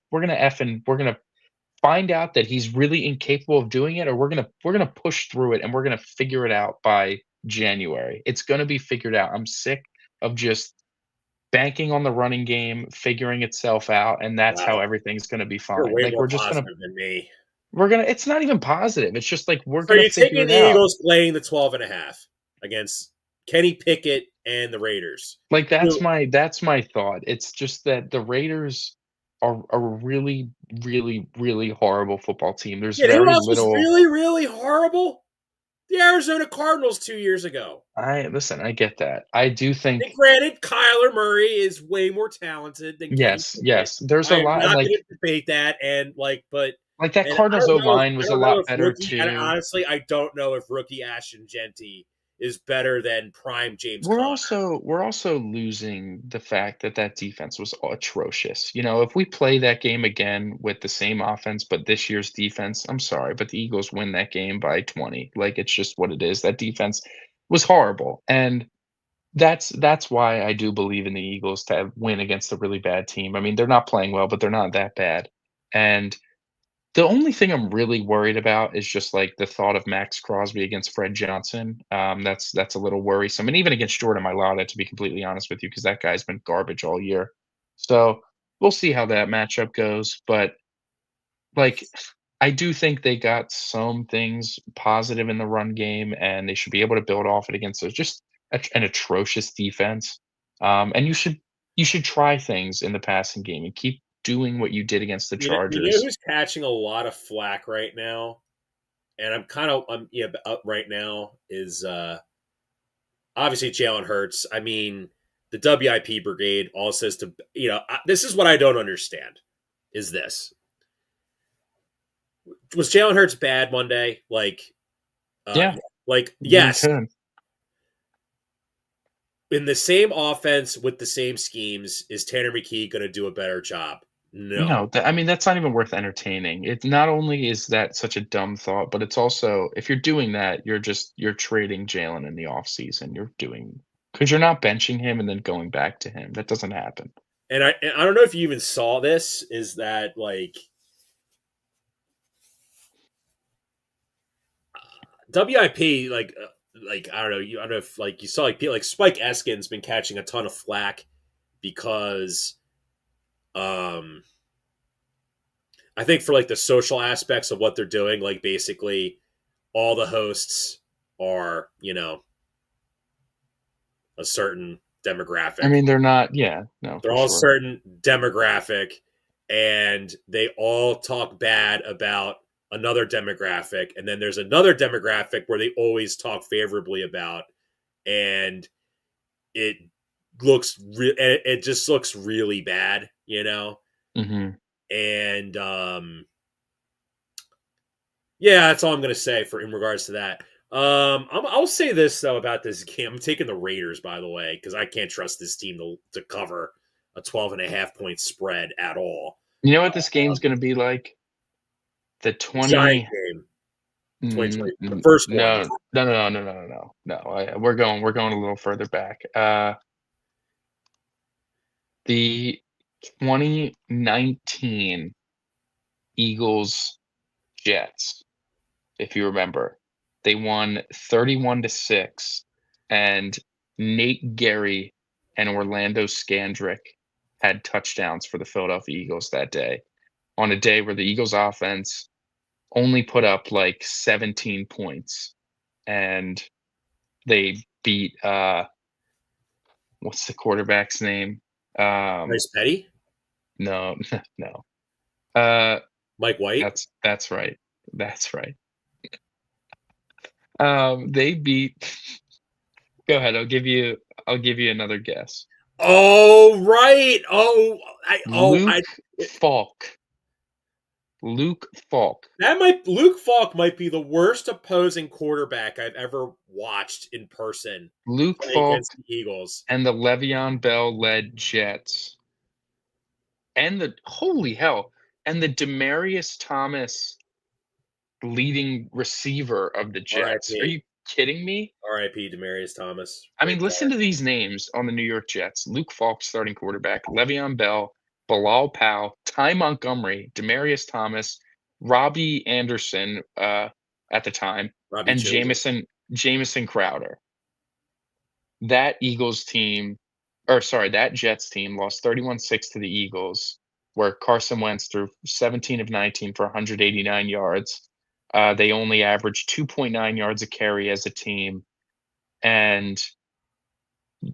find out that he's really incapable of doing it, or we're gonna push through it and we're gonna figure it out by January. It's gonna be figured out. I'm sick of just banking on the running game, figuring itself out, and that's how Wow, everything's gonna be you're fine. way Like more positive than me. we're gonna it's not even positive. It's just like we're So gonna you're figure taking it the out. Eagles playing the 12 and a half against Kenny Pickett and the Raiders. Like Who, that's my thought. It's just that the Raiders are a really, really, really horrible football team. There's yeah, you know what very else was little. really, really horrible? The Arizona Cardinals 2 years ago. I listen, I get that. I do And think granted, Kyler Murray is way more talented than Kenny yes, Pickett. yes. There's a I am lot not going like to debate that. And that and I Cardinals don't O know. line I was a don't know lot if better rookie. And too. honestly, I don't know if rookie Ashton Genty is better than prime James We're Conner. also we're also losing the fact that that defense was atrocious. You know, if we play that game again with the same offense, but this year's defense, I'm sorry, but the Eagles win that game by 20. Like it's just what it is. That defense was horrible. And that's why I do believe in the Eagles to win against a really bad team. I mean, they're not playing well, but they're not that bad. And the only thing I'm really worried about is just, like, the thought of Max Crosby against Fred Johnson. That's a little worrisome, and even against Jordan Mailata, to be completely honest with you, because that guy's been garbage all year. So, we'll see how that matchup goes, but, like, I do think they got some things positive in the run game, and they should be able to build off it against a just an atrocious defense. And you should try things in the passing game and keep doing what you did against the You know Chargers. who's catching a lot of flack right now, and I'm yeah up right now is obviously Jalen Hurts. I mean, the WIP brigade all says to this is what I don't understand is this. Was Jalen Hurts bad Monday? Uh, Yeah, you yes, could. in the same offense with the same schemes, is Tanner McKee going to do a better job? No. No, I mean, that's not even worth entertaining. It not only is that such a dumb thought, but it's also if you're doing that, you're trading Jalen in the offseason. You're doing because you're not benching him and then going back to him. That doesn't happen. And I don't know if you even saw this. Is that WIP I don't know. I don't know if you saw like Spike Eskin's been catching a ton of flack because um I think for like the social aspects of what they're doing, like basically all the hosts are, a certain I demographic. mean, they're not. Yeah, no, They're for all a sure. certain demographic, and they all talk bad about another demographic. And then there's another demographic where they always talk favorably about, and it it just looks really bad. Hmm. And yeah, that's all I'm gonna say for in regards to that. I'll say this though about this game. I'm taking the Raiders, by the way, because I can't trust this team to cover a 12.5 point spread at all. You know what this game's going to be like? The The Giant 20. game, Mm, 2020, the mm, first one. no, no, no, no, no, no, no, no. We're going a little further back. The 2019 Eagles Jets, if you remember. They won 31-6, and Nate Gary and Orlando Scandrick had touchdowns for the Philadelphia Eagles that day, on a day where the Eagles offense only put up like 17 points, and they beat what's the quarterback's name? Um, Nice Petty, no, no. Uh, Mike White. that's right. That's right. They beat. Go ahead. I'll give you another guess. Oh right. I Luke Falk. Luke Falk. that might Luke Falk might be the worst opposing quarterback I've ever watched in person Luke play Falk against the Eagles. and the Le'Veon Bell led Jets, and the holy hell, and the Demarius Thomas leading receiver of the Jets. Are R.I.P. you kidding me? R.I.P. Demarius Thomas. I Great mean, listen player. to these names on the New York Jets: Luke Falk, starting quarterback; Le'Veon Bell, Bilal Powell, Ty Montgomery, Demarius Thomas, Robbie Anderson at the time, Robbie and Chosen. Jamison Crowder. That Eagles team, or sorry, that Jets team lost 31-6 to the Eagles, where Carson Wentz threw 17 of 19 for 189 yards. They only averaged 2.9 yards a carry as a team, and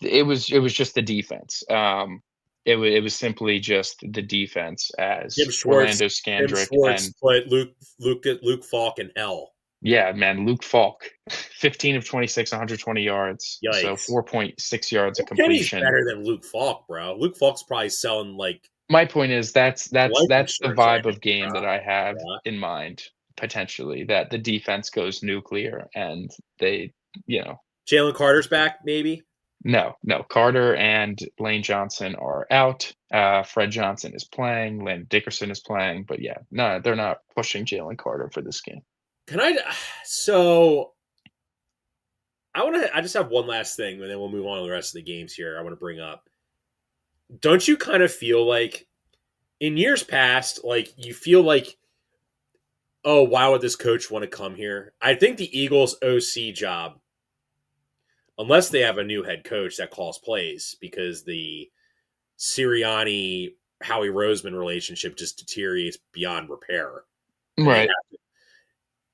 it was just the defense. It was simply just the defense Jim as Schwartz. Orlando Jim Scandrick Schwartz and put Luke Falk in hell. yeah, man, Luke Falk, 15 of 26, 120 yards, so Yikes. 4.6 yards of Kenny's completion. better than Luke Falk, bro. Luke Falk's probably selling like My point is that's life that's the insurance right vibe of game that I have now, in mind, potentially, that the defense goes nuclear and they, you know, bro. Jalen Carter's back, maybe. no, Carter and Lane Johnson are out. Fred Johnson is playing, Landon Dickerson is playing, but yeah, no, they're not pushing Jalen Carter for this game. Can I? So I want to. I just have one last thing, and then we'll move on to the rest of the games here. I want to bring up. Don't you kind of feel like in years past, like you feel like, oh, why would this coach want to come here? I think the Eagles' OC job, unless they have a new head coach that calls plays, because the Sirianni Howie Roseman relationship just deteriorates beyond repair, and they Right. have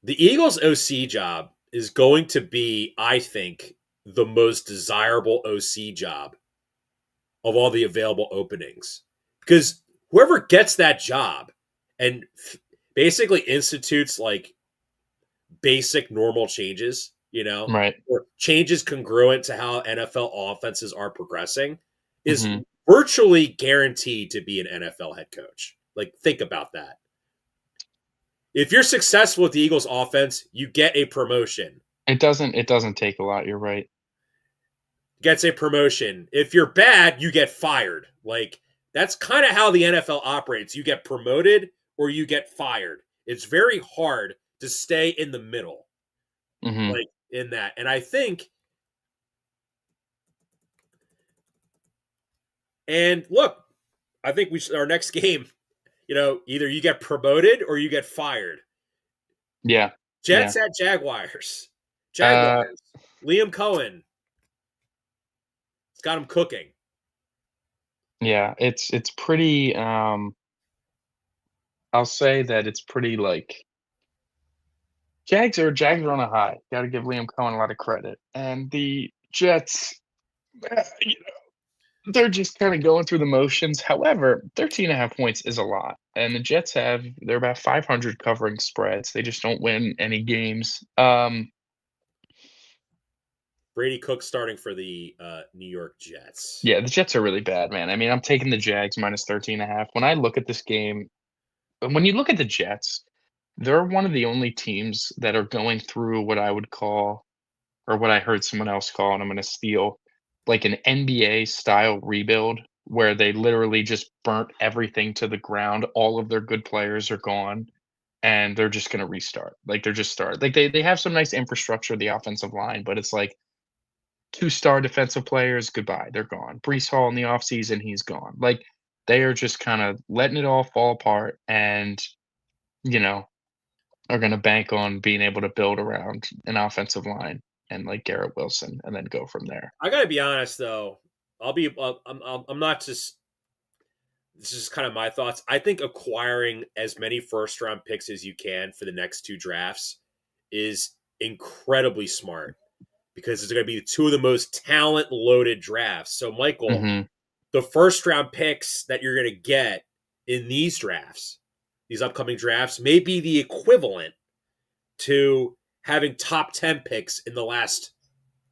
the Eagles' OC job is going to be, I think, the most desirable OC job of all the available openings because whoever gets that job and basically institutes like basic normal changes, Right. or changes congruent to how NFL offenses are progressing, is Hmm. virtually guaranteed to be an NFL head coach. Like, think about that. If you're successful with the Eagles offense, you get a promotion. It doesn't take a lot, you're right. Gets a promotion. If you're bad, you get fired. Like that's kind of how the NFL operates. You get promoted or you get fired. It's very hard to stay in the middle, Mhm. like in that. And I think, and look, I think our next game, either you get promoted or you get fired. Yeah. Yeah. Jets at Jaguars. Uh, Jaguars. Liam Cohen. It's got him cooking. yeah, it's pretty, I'll say that it's pretty, like Jags are on a high. Gotta give Liam Cohen a lot of credit, and the Jets, you know, they're just kinda going through the motions. However, 13.5 points is a lot, and the Jets they're about 500 covering spreads. They just don't win any games. Brady Cook starting for the New York Jets. Yeah, the Jets are really bad, man. I mean, I'm taking the Jags minus 13.5. When I look at this game, when you look at the Jets, they're one of the only teams that are going through what I would call, or what I heard someone else call, and I'm gonna steal, like an NBA style rebuild where they literally just burnt everything to the ground. All of their good players are gone, and they're just gonna restart. Like they're just start. Like they have some nice infrastructure, the offensive line, but it's like two-star defensive players, goodbye, they're gone. Breece Hall in the offseason, he's gone. Like they are just kind of letting it all fall apart, and you know are going to bank on being able to build around an offensive line and like Garrett Wilson, and then go from there. I gotta be honest though. I'm not just. This is kind of my thoughts. I think acquiring as many first round picks as you can for the next two drafts is incredibly smart because it's going to be two of the most talent loaded drafts. So, Michael, Mhm. the first round picks that you're going to get in these drafts, these upcoming drafts, may be the equivalent to having top 10 picks in the last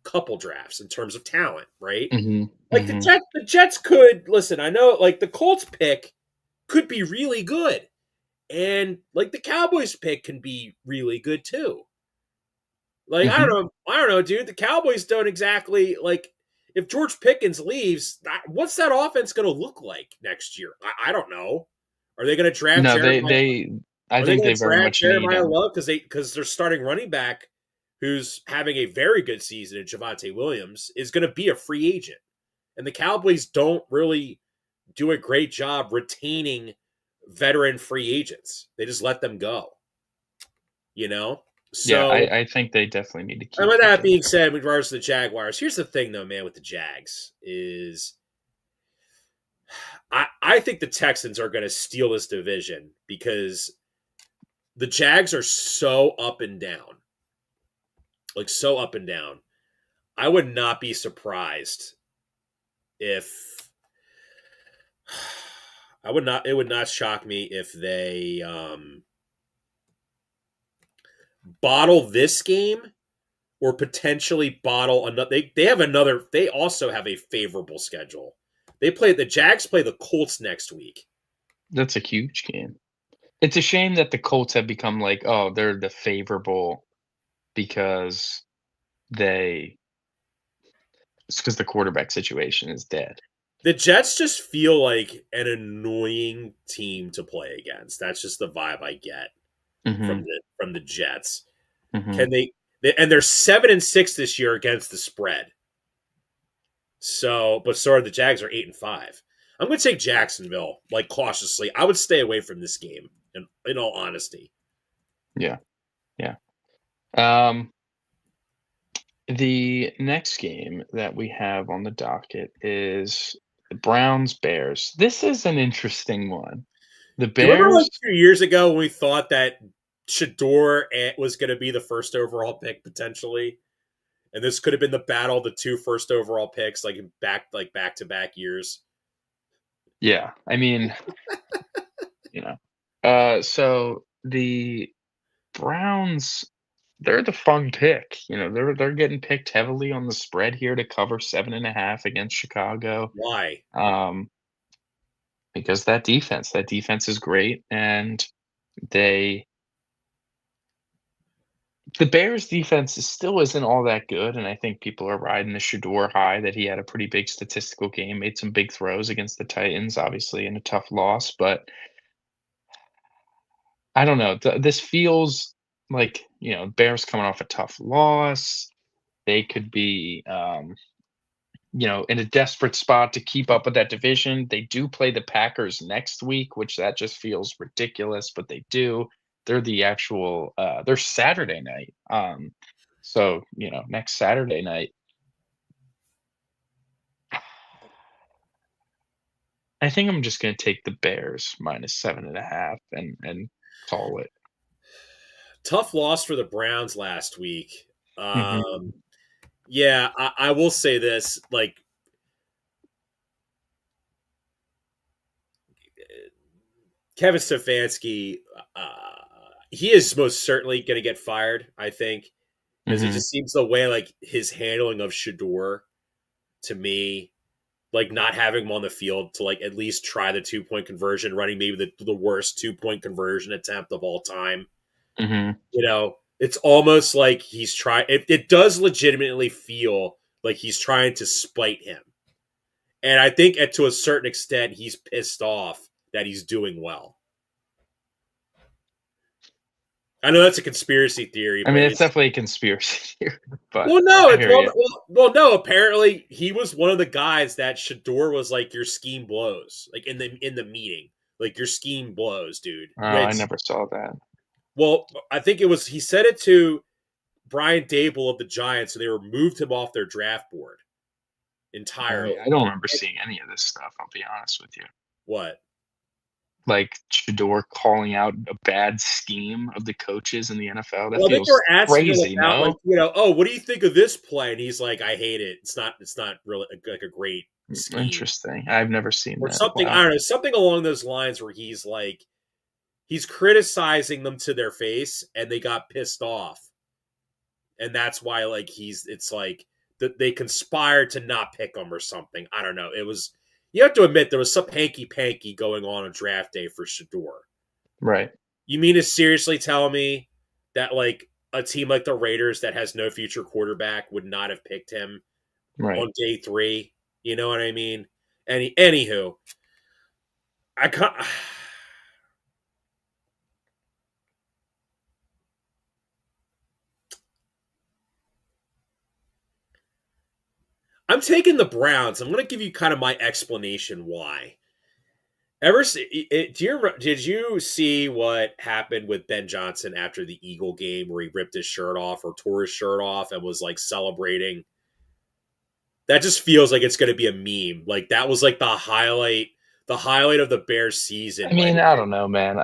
couple drafts in terms of talent, right? Mhm. Like Mhm. The Jets could listen. I know, like the Colts pick could be really good, and like the Cowboys pick can be really good too. Like Mhm. I don't know, dude. The Cowboys don't exactly like if George Pickens leaves. What's that offense going to look like next year? I don't know. Are they going to draft No, Jeremiah? I Are they think going they to very draft much need Jeremiah him. Love because they're starting running back who's having a very good season in Javonte Williams is going to be a free agent, and the Cowboys don't really do a great job retaining veteran free agents. They just let them go, you know? Yeah, So, I think they definitely need to and keep with that Pickens. being said, with regards to the Jaguars, here's the thing though, man, with the Jags is I think the Texans are going to steal this division because the Jags are so up and down. Like so up and down. I would not be surprised if I would not it would not shock me if they bottle this game or potentially bottle another. They have another. They also have a favorable schedule. The Jags play the Colts next week. That's a huge game. It's a shame that the Colts have become like, oh, they're the favorable because they it's because the quarterback situation is dead. The Jets just feel like an annoying team to play against. That's just the vibe I get Mhm. from the Jets. Mhm. Can and they're 7-6 this year against the spread. So, but so are the Jags are 8-5. I'm going to take Jacksonville like cautiously. I would stay away from this game in all honesty. Yeah. Yeah. Um The next game that we have on the docket is the Browns Bears. This is an interesting one. The Do you remember like Bears, 2 years ago when we thought that Shador was going to be the first overall pick potentially, and this could have been the battle of the two first overall picks, like back to back years. yeah, I mean, you know, so the Browns, they're the fun pick. They're getting picked heavily on the spread here to cover 7.5 against Chicago. Why? Um, because that defense is great, and they The Bears defense still isn't all that good, and I think people are riding the Shador high that he had a pretty big statistical game, made some big throws against the Titans, obviously in a tough loss, but I don't know. This feels like, Bears coming off a tough loss. They could be, in a desperate spot to keep up with that division. They do play the Packers next week, which that just feels ridiculous, but they do. They're the actual they're Saturday night. So, next Saturday night. I think I'm just gonna take the Bears minus 7.5 and call it. Tough loss for the Browns last week. Mhm. Yeah, I will say this: like Kevin Stefanski, he is most certainly going to get fired. I think because it Mhm. just seems the way like his handling of Shador to me, like not having him on the field to like at least try the 2 point conversion, running maybe the worst 2 point conversion attempt of all time. Mhm. It's almost like he's trying. It does legitimately feel like he's trying to spite him, and I think to a certain extent he's pissed off that he's doing well. I know that's a conspiracy theory, I but mean, it's it's definitely a conspiracy here, but well, no, I it's hear you. no. Apparently, he was one of the guys that Shador was like, "Your scheme blows," like in the meeting, like your scheme blows, dude. Oh, I Which, never saw that. well, I think it was he said it to Brian Dable of the Giants, so they removed him off their draft board entirely. I don't remember seeing any of this stuff, I'll be honest with you. What? Like, Shador calling out a bad scheme of the coaches in the NFL, that Well, I think they were feels asking him crazy, about like no? oh, what do you think of this play? And he's like, I hate it. It's not really like a great scheme Interesting. I've never seen or that. something. I Wow. don't know, something along those lines where he's like he's criticizing them to their face, and they got pissed off, and that's why like it's like that they conspired to not pick him or something. I don't know. It was you have to admit there was some hanky panky going on draft day for Shador. Right, You mean to seriously tell me that like a team like the Raiders that has no future quarterback would not have picked him right. on day 3? You know what I mean? Anywho, I can't. I'm taking the Browns. I'm going to give you kind of my explanation why. Did you see what happened with Ben Johnson after the Eagle game where he ripped his shirt off or tore his shirt off and was like celebrating? That just feels like it's going to be a meme. Like that was like the highlight of the Bears season. I Like mean, I don't know, man.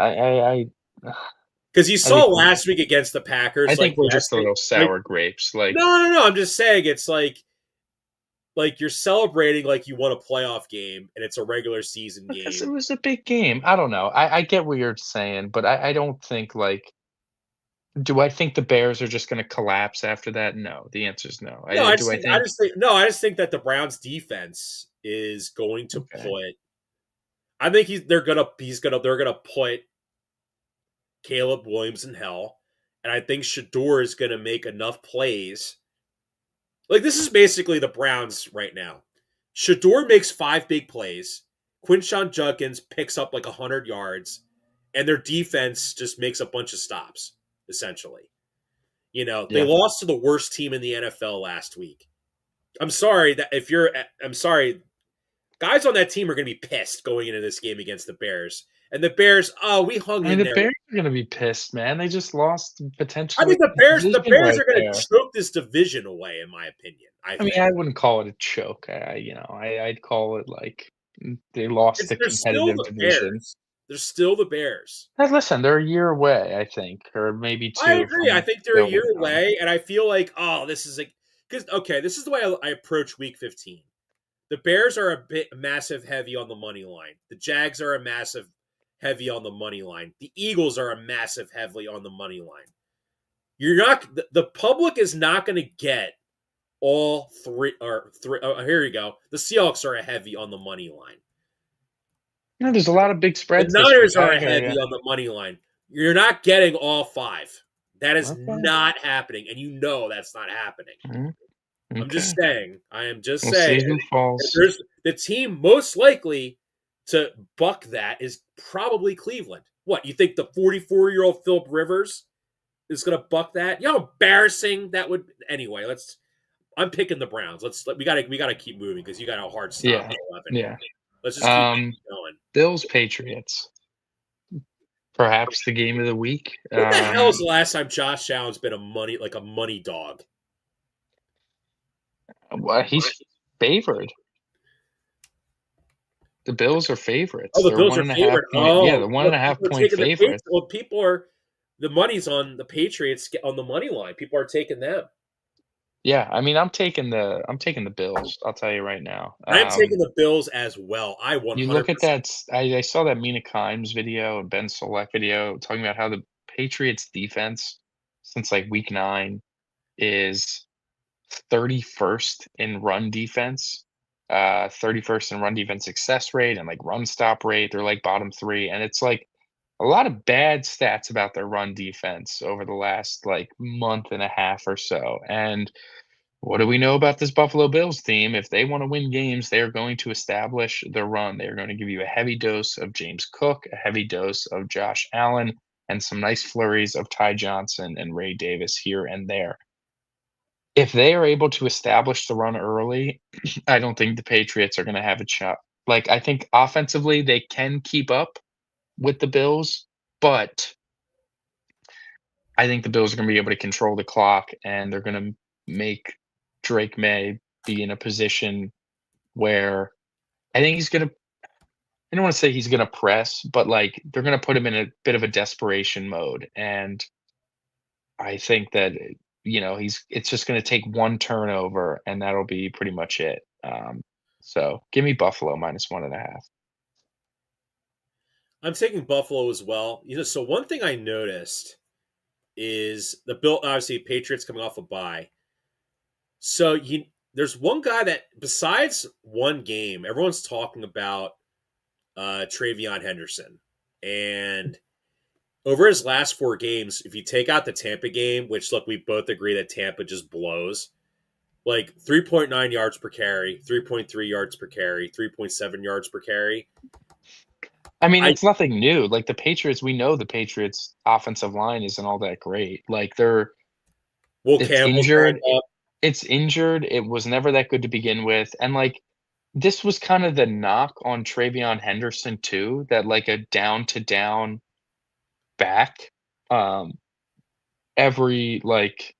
because you I saw think last week against the I Packers, like think we're yes, just a little like sour grapes, like, no. I'm just saying it's like you're celebrating like you won a playoff game and it's a regular season because it game. was a big game. I don't know. I get what you're saying, but I don't think, like, do I think the Bears are just gonna collapse after that? No. The answer is no. No, Do I think I just think that the Browns defense is going to okay. put. I think they're gonna put Caleb Williams in hell, and I think Shador is gonna make enough plays. Like this is basically the Browns right now. Shador makes 5 big plays. Quinshon Judkins picks up like 100 yards, and their defense just makes a bunch of stops. Essentially, they Yeah. lost to the worst team in the NFL last week. I'm sorry that if you're, I'm sorry, guys on that team are going to be pissed going into this game against the Bears. And the Bears, oh, we hung I mean, in the there. Bears are gonna be pissed, man. They just lost I potentially think the The division Bears right are going to there. choke this division away, in my opinion. I I mean, think I wouldn't call it a choke. I'd call it like, they lost the they're still competitive the division. Bears. They're still the Bears. And listen, they're a year away, I think, or maybe I 2 agree. I from think they're a year going, away, and I feel like, oh, this is like because okay, this is the way I approach Week 15. The Bears are a bit massive heavy on the money line. The Jags are a massive heavy on the money line. The Eagles are a massive heavily on the money line. You're not the public is not going to get all three or three. Oh, here you go. The Seahawks are a heavy on the money line. there's a lot of big The spreads this week. Niners are I a hear heavy you. on the money line. You're not getting all 5. That is Okay. not happening, and you know that's not happening. Mm, I'm just okay. saying. I am just We'll saying. see who If falls. there's the team most likely to buck that is probably Cleveland. What, you think the 44-year-old Philip Rivers is going to buck that? You know how embarrassing that would. Anyway, let's. I'm picking the Browns. We gotta keep moving because you got a hard stop Yeah. at 11 here. Yeah. Let's just keep Um, going. Bills Patriots. Perhaps the game of the week. When the hell is the last time Josh Allen's been a money dog? Well, he's favored. The Bills are Oh, favorites. the They're Bills one are and a half favored. point. Yeah, Oh, they're one and look, a half people are point taking the Patriots. favorites. Well, the money's on the Patriots on the money line. People are taking them. Yeah, I mean, I'm taking the Bills. I'll tell you right now. I'm taking the Bills as well. I You look at 100%. that. I saw that Mina Kimes video and Ben Solak video talking about how the Patriots defense since like week 9 is 31st in run defense, 31st in run defense success rate and like run stop rate. They're like bottom 3, and it's like a lot of bad stats about their run defense over the last like month and a half or so. And what do we know about this Buffalo Bills team? If they want to win games, they are going to establish the run. They are going to give you a heavy dose of James Cook, a heavy dose of Josh Allen, and some nice flurries of Ty Johnson and Ray Davis here and there. If they are able to establish the run early, I don't think the Patriots are going to have a shot. Like, I think offensively, they can keep up with the Bills, but I think the Bills are going to be able to control the clock and they're going to make Drake May be in a position where I think he's gonna I don't wanna say he's gonna press, but, like, they're gonna put him in a bit of a desperation mode, and I think that, it's just gonna take one turnover, and that'll be pretty much it. So give me Buffalo minus 1.5. I'm taking Buffalo as well. So one thing I noticed is the Bill, obviously Patriots coming off a bye. So there's one guy that besides one game, everyone's talking about Travion Henderson, and over his last 4 games, if you take out the Tampa game, which look, we both agree that Tampa just blows, like 3.9 yards per carry, 3.3 yards per carry, 3.7 yards per carry. I mean, I it's nothing new. Like, the Patriots we know the Patriots' offensive line isn't all that great. Like, Will it's Campbell's injured. banged up. It's injured. It was never that good to begin with, and, like, this was kind of the knock on Travion Henderson too, that, like, a down to down back, um, every, like,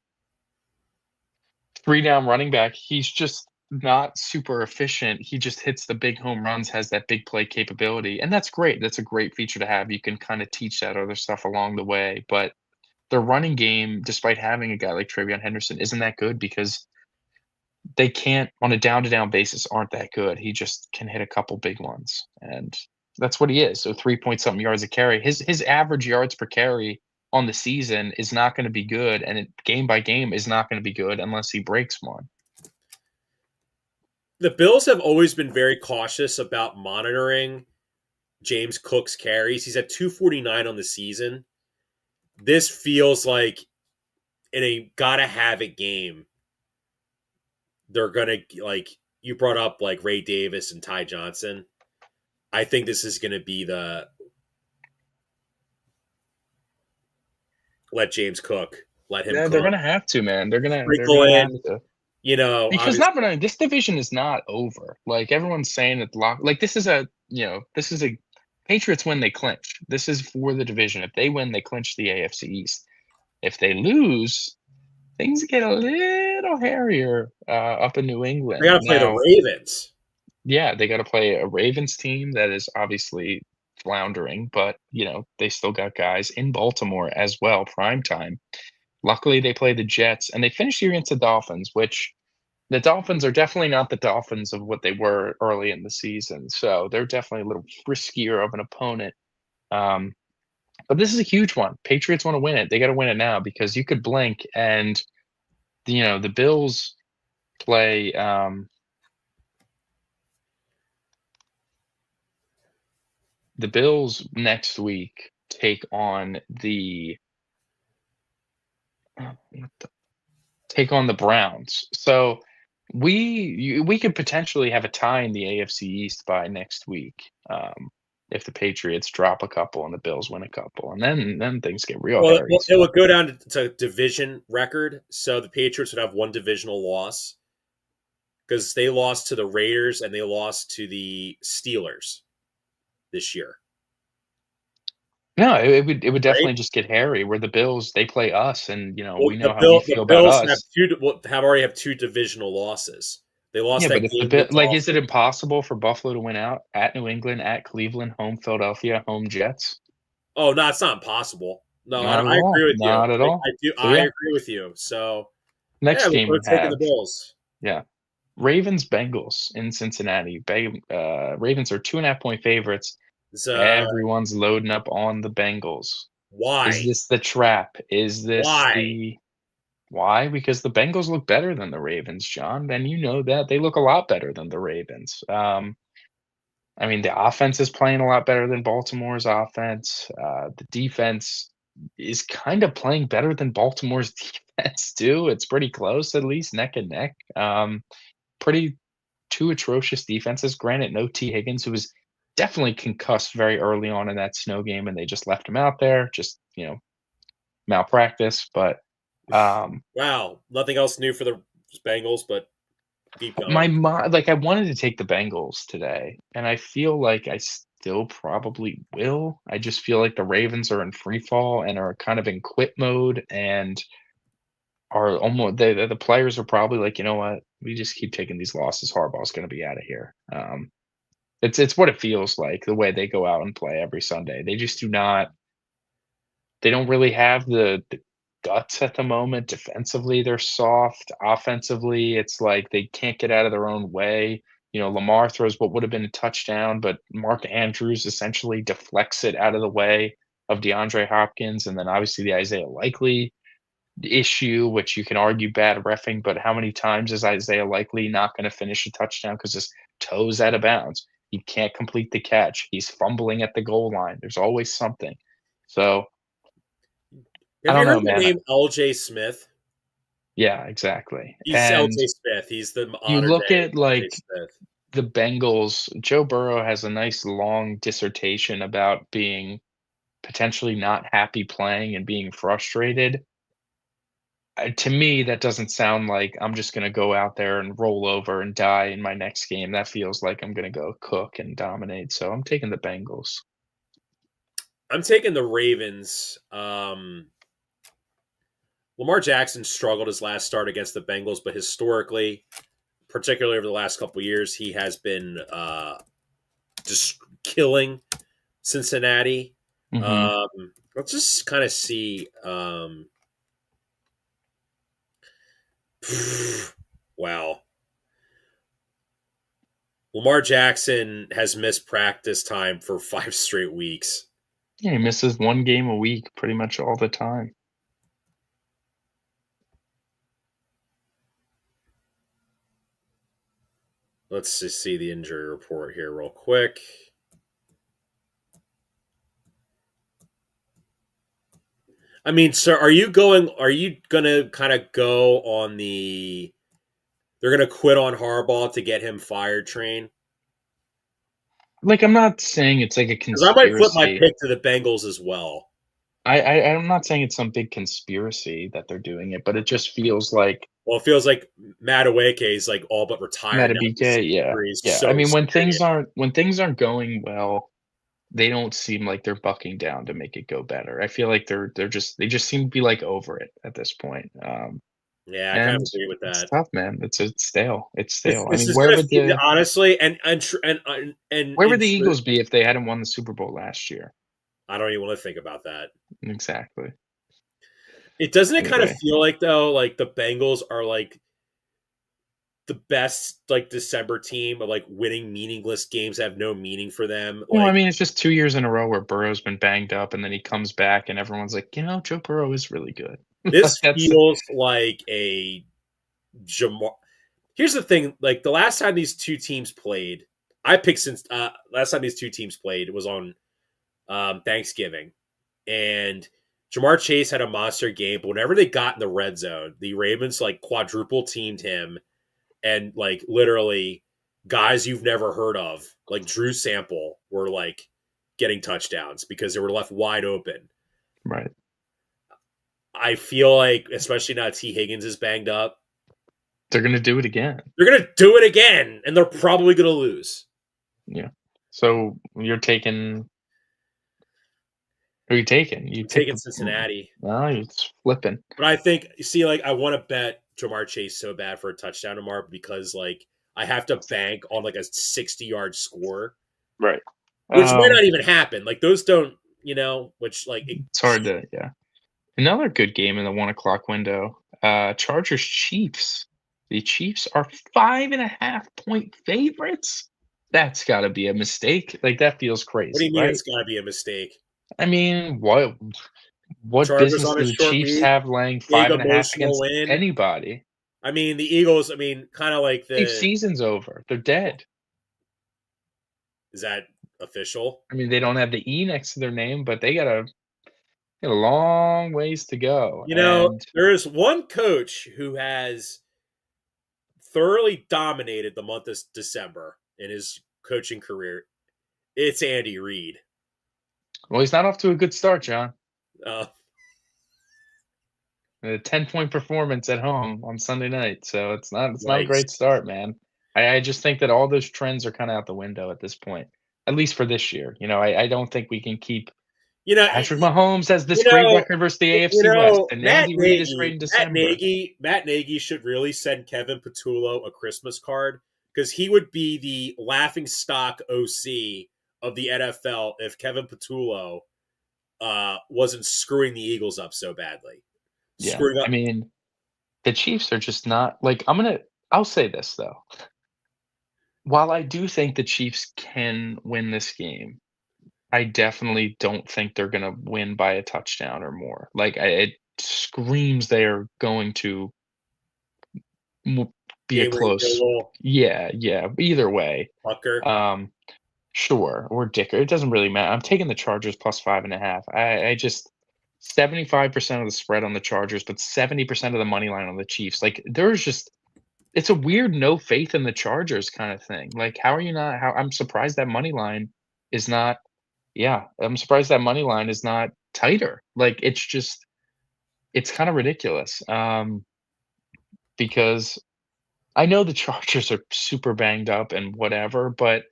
3 down running back, he's just not super efficient. He just hits the big home runs, has that big play capability, and that's great. That's a great feature to have. You can kinda teach that other stuff along the way, but the running game, despite having a guy like Travion Henderson, isn't that good because they can't on a down to down basis aren't that good. He just can hit a couple big ones, and that's what he is. So 3 point something yards a carry. His average yards per carry on the season is not gonna be good, and game by game is not gonna be good unless he breaks one. The Bills have always been very cautious about monitoring James Cook's carries. He's at 249 on the season. This feels like in a gotta have it game, they're gonna like you brought up like Ray Davis and Ty Johnson. I think this is gonna be the let James Cook, let him Yeah, they're cook. gonna have to, man. They're Sprinkle gonna have in, to. Because obviously not gonna this division is not over. Like, everyone's saying that this is a Patriots win, they clinch. This is for the division. If they win, they clinch the AFC East. If they lose, things get a little hairier, up in New they England. gotta play the Now, Ravens. yeah, they gotta play a Ravens team that is obviously floundering, but, they still got guys in Baltimore as well, prime time. Luckily, they play the Jets, and they finish here against the Dolphins, which the Dolphins are definitely not the Dolphins of what they were early in the season, so they're definitely a little riskier of an opponent. Um, but this is a huge one. Patriots wanna win it. They gotta win it now because you could blink and, the Bills play, the Bills next week take on the what the take on the Browns. So we could potentially have a tie in the AFC East by next week, if the Patriots drop a couple and the Bills win a couple, and then things get real Well, hairy. it So would go down to division record. So the Patriots would have one divisional loss because they lost to the Raiders and they lost to the Steelers this year, no, it would right? definitely just get hairy. Where the Bills, they play us, and Well, we know how we The feel about Bills have us. have already have two divisional losses. They lost Yeah, that but if the game to the like, is it Dolphins. impossible for Buffalo to win out at New England, at Cleveland, home Philadelphia, home Jets? Oh no, it's not impossible. No, Not at I all. agree with you. Not at all. I do. So I yeah, agree with you. So yeah, next we'll game go we taking the have, Bills. yeah, Ravens Bengals in Cincinnati. Ravens are 2.5 point favorites. It's, Everyone's loading up on the Bengals. Is why? this the trap? Is this Why? the why? Because the Bengals look better than the Ravens, John, and you know that. They look a lot better than the Ravens. I mean, the offense is playing a lot better than Baltimore's offense. The defense is kind of playing better than Baltimore's defense too. It's pretty close, at least neck and neck. Pretty two atrocious defenses. Granted, no T. Higgins, who was definitely concussed very early on in that snow game, and they just left him out there, just malpractice. But um, Wow, nothing else new for the Bengals, but keep my going. mind, like I wanted to take the Bengals today, and I feel like I still probably will. I just feel like the Ravens are in free fall and are kind of in quit mode, and are almost the players are probably like, you know what, we just keep taking these losses. Harbaugh's going to be out of here. It's what it feels like, the way they go out and play every Sunday. They just do not they don't really have the guts at the moment. Defensively, they're soft. Offensively, it's like they can't get out of their own way. Lamar throws what would have been a touchdown, but Mark Andrews essentially deflects it out of the way of DeAndre Hopkins, and then obviously the Isaiah Likely issue, which you can argue bad reffing, but how many times is Isaiah Likely not going to finish a touchdown because his toes out of bounds? He can't complete the catch. He's fumbling at the goal line. There's always something. So I Have you don't heard know, the man. name L.J. Smith? Yeah, exactly. He's And L.J. Smith. He's the you modern look day at L.J. like Smith. the Bengals, Joe Burrow has a nice long dissertation about being potentially not happy playing and being frustrated. To me, that doesn't sound like I'm just going to go out there and roll over and die in my next game. That feels like I'm going to go cook and dominate. So I'm taking the Bengals. I'm taking the Ravens. Lamar Jackson struggled his last start against the Bengals, but historically, particularly over the last couple of years, he has been just killing Cincinnati. Hmm. Um, let's just kind of see. Wow. Lamar Jackson has missed practice time for 5 straight weeks. Yeah, he misses one game a week pretty much all the time. Let's just see the injury report here, real quick. I mean, sir, are you going? Are you gonna kind of go on the? They're gonna quit on Harbaugh to get him fired train? Like, I'm not saying it's like a Because I might flip my conspiracy. pick to the Bengals as well. I'm not saying it's some big conspiracy that they're doing it, but it just feels like Well, it feels like Madueke is like all but retired now. His Matabike, yeah, injury is yeah. I so mean, serious. when things aren't going well, they don't seem like they're bucking down to make it go better. I feel like they just seem to be like over it at this point. Yeah, I kind of And agree with it's that. tough, man. It's stale. It's This, stale. I this mean, is gonna feel honestly, and where in would the truth, Eagles be if they hadn't won the Super Bowl last year? I don't even want to think about that. Exactly. It doesn't it kind of Anyway, feel like though, like the Bengals are like the best like December team of like winning meaningless games that have no meaning for them. well, I Like mean, it's just 2 years in a row where Burrow's been banged up, and then he comes back, and everyone's like, Joe Burrow is really good. Like this that's feels like a Jamar. Here's the thing: like the last time these two teams played, I picked since last time these two teams played was on Thanksgiving, and Jamar Chase had a monster game, but whenever they got in the red zone, the Ravens like quadruple teamed him and like literally guys you've never heard of, like Drew Sample, were like getting touchdowns because they were left wide open. Right. I feel like, especially now T. Higgins is banged up, They're going to do it again. they're going to do it again, and they're probably going to lose. Yeah. So you're taking. Who are you taking? You I'm pick taking the. Cincinnati. Well, it's flipping. But I think, see, like, I want to bet Jamar Chase so bad for a touchdown tomorrow because, like, I have to bank on, like, a 60-yard score, Right. which might not even happen. Like, those don't, which, like, It's hard to. Yeah. Another good game in the 1 o'clock window. Chargers Chiefs. The Chiefs are 5.5 point favorites. That's got to be a mistake. Like that feels what do crazy, you mean right? it's got to be a mistake? I mean, what Chargers business on a do the short Chiefs lead, have laying big 5.5 emotional against win. anybody? I mean, the Eagles, kind of like Chiefs season's over. They're dead. is that official? I mean, they don't have the E next to their name, but they got a long ways to go. And There is one coach who has thoroughly dominated the month of December in his coaching career. It's Andy Reid. well, he's not off to a good start, John. Uh, A 10-point performance at home on Sunday night, so it's not a Yikes. great start, man. I just think that all those trends are kinda out the window at this point, at least for this year. I don't think we can keep You know, Patrick Mahomes has this great record versus the AFC West, and Matt Andy Reid is great Nagy, in December. Matt Nagy should really send Kevin Patullo a Christmas card because he would be the laughing stock OC of the NFL if Kevin Patullo wasn't screwing the Eagles up so badly. Yeah, Screwing I up. mean, the Chiefs are just not like, I'll say this, though. While I do think the Chiefs can win this game, I definitely don't think they're gonna win by a touchdown or more. Like, it screams they are going to m be a Game winning field close. goal, Yeah, yeah, either way. Tucker. Um, sure, or Dicker, it doesn't really matter. I'm taking the Chargers plus 5.5. I just 75% of the spread on the Chargers, but 70% of the money line on the Chiefs. Like, there's just it's a weird no faith in the Chargers kinda thing. Like, how are you not how I'm surprised that money line is not yeah, I'm surprised that money line is not tighter. Like, it's kinda ridiculous, because I know the Chargers are super banged up and whatever, but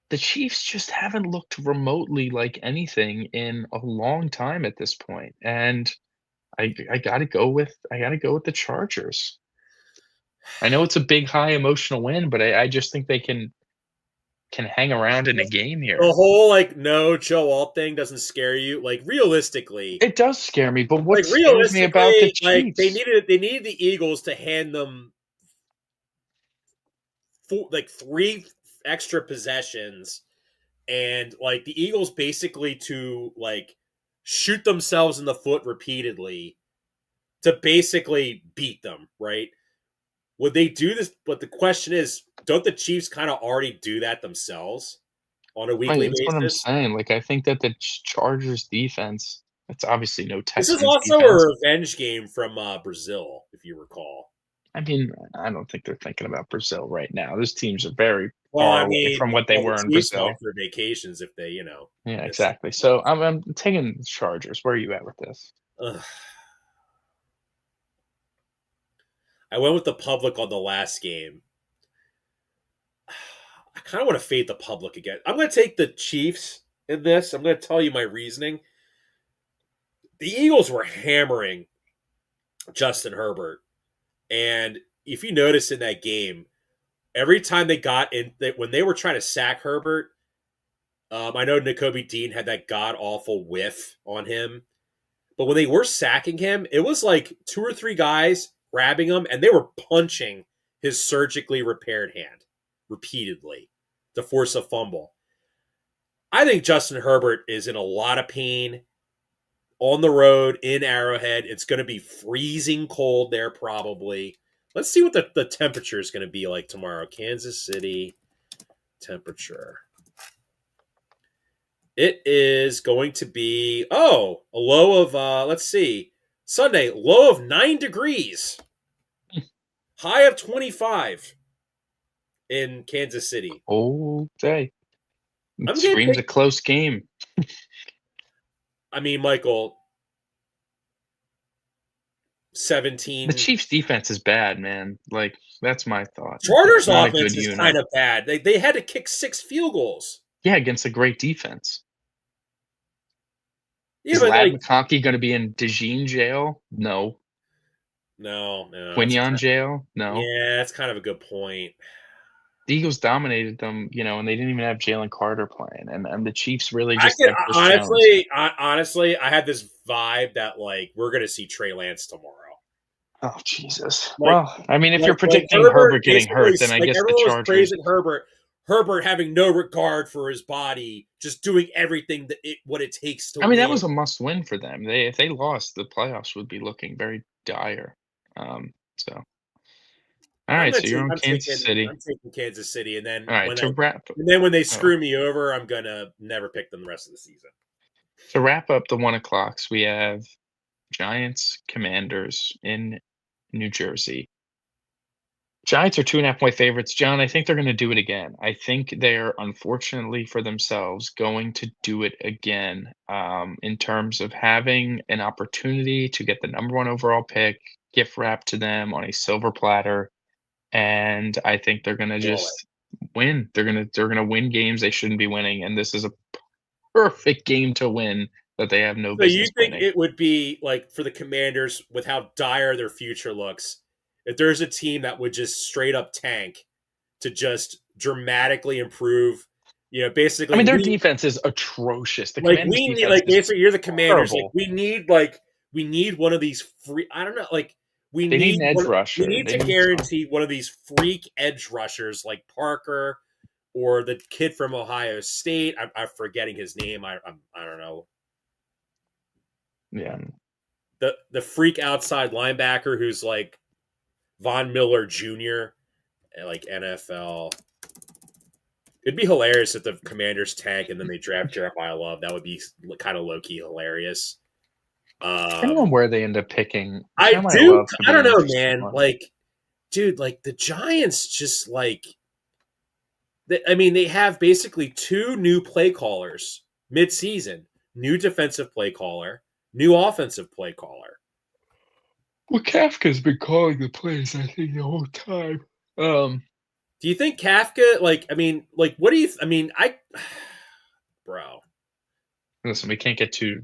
the Chiefs just haven't looked remotely like anything in a long time at this point, and I gotta go with the Chargers. I know it's a big, high emotional win, but I just think they can hang around in a game The here. whole like no Joe Alt thing doesn't scare you. It does scare me, but what scares me about the Like Chiefs? they needed the Eagles to hand them like three extra possessions, and like the Eagles basically to like shoot themselves in the foot repeatedly to basically beat them, right? Would they do this? But the question is, don't the Chiefs kind of already do that themselves on a Right, weekly that's what I'm basis? saying, like, I think that the Chargers defense it's obviously no This is Texans also defense. a revenge game from Brazil, if you recall. I mean, I don't think they're thinking about Brazil right now. Those teams are very Well, far I away mean, from what they well, the were in Chiefs went Brazil. for vacations if they, Yeah, miss. exactly. So I'm taking the Chargers. Where are you at with this? Ugh. I went with the public on the last game. I kind of want to fade the public again. I'm going to take the Chiefs in this. I'm going to tell you my reasoning. The Eagles were hammering Justin Herbert, and if you notice in that game, every time they got in, when they were trying to sack Herbert, I know N'Kobe Dean had that god awful whiff on him, but when they were sacking him, it was like two or three guys grabbing him, and they were punching his surgically repaired hand repeatedly to force a fumble. I think Justin Herbert is in a lot of pain on the road in Arrowhead. It's going to be freezing cold there, probably. Let's see what the temperature is going to be like tomorrow. Kansas City temperature. It is going to be a low of let's see. Sunday, low of 9 degrees, high of 25 in Kansas City. All day. It I'm going to screams take a close game. I mean, Michael, The 17. Chiefs' defense is bad, man. Like, that's my thought. Chargers It's not a offense good is unit. kind of bad. They had to kick 6 field goals. Yeah, against a great defense. Yeah, Is but Lad like McConkey going to be in DeJean jail? No. no, it's Quinion kind of, jail? No. yeah, that's kind of a good point. The Eagles dominated them, and they didn't even have Jalen Carter playing, and the Chiefs really I just could have Chris Jones. honestly, I had this vibe that like we're gonna see Trey Lance tomorrow. Oh, Jesus. Like, Well, I mean, if you're like predicting Herbert Herbert getting basically, hurt, then I like guess the everyone was Chargers. praising Herbert. Herbert having no regard for his body, just doing everything what it takes to I mean, that win. was a must-win for them. If they lost, the playoffs would be looking very dire. So all right, so you're on Kansas City. I'm taking Kansas City, and All right, when they oh, screw me over, I'm gonna never pick them the rest of the season. to wrap up the 1 o'clocks, we have Giants Commanders in New Jersey. Giants are 2.5-point favorites. John, I think they're going to do it again. I think they're, unfortunately for themselves, going to do it again in terms of having an opportunity to get the number one overall pick, gift wrapped to them on a silver platter, and I think they're going to Blow it. just win. They're going to win games they shouldn't be winning, and this is a perfect game to win that they have no So you business think winning. it would be like for the Commanders with how dire their future looks, if there's a team that would just straight up tank to just dramatically improve, I basically mean, their defense is atrocious. The Commanders' we need defense like is basically you're the Commanders, like horrible. we need one of these free. I don't know, like They need an edge we rusher. need They to need some. guarantee one of these freak edge rushers like Parker or the kid from Ohio State. I'm forgetting his name. I don't know Yeah. the freak outside linebacker who's like Von Miller Jr. Like NFL. It'd be hilarious if the Commanders tank and then they draft Jeremiah Love. That would be kind of low key hilarious. Depending on where they end up picking, I Jeremiah do. Love could I be don't an know, interesting man. one. Like, dude, like the Giants just like. I mean, they have basically two new play callers mid-season: new defensive play caller, new offensive play caller. Well, Kafka's been calling the plays, I think, the whole time. Do you think Kafka? Like, I mean, like, what do you? I mean, bro. Listen, we can't get too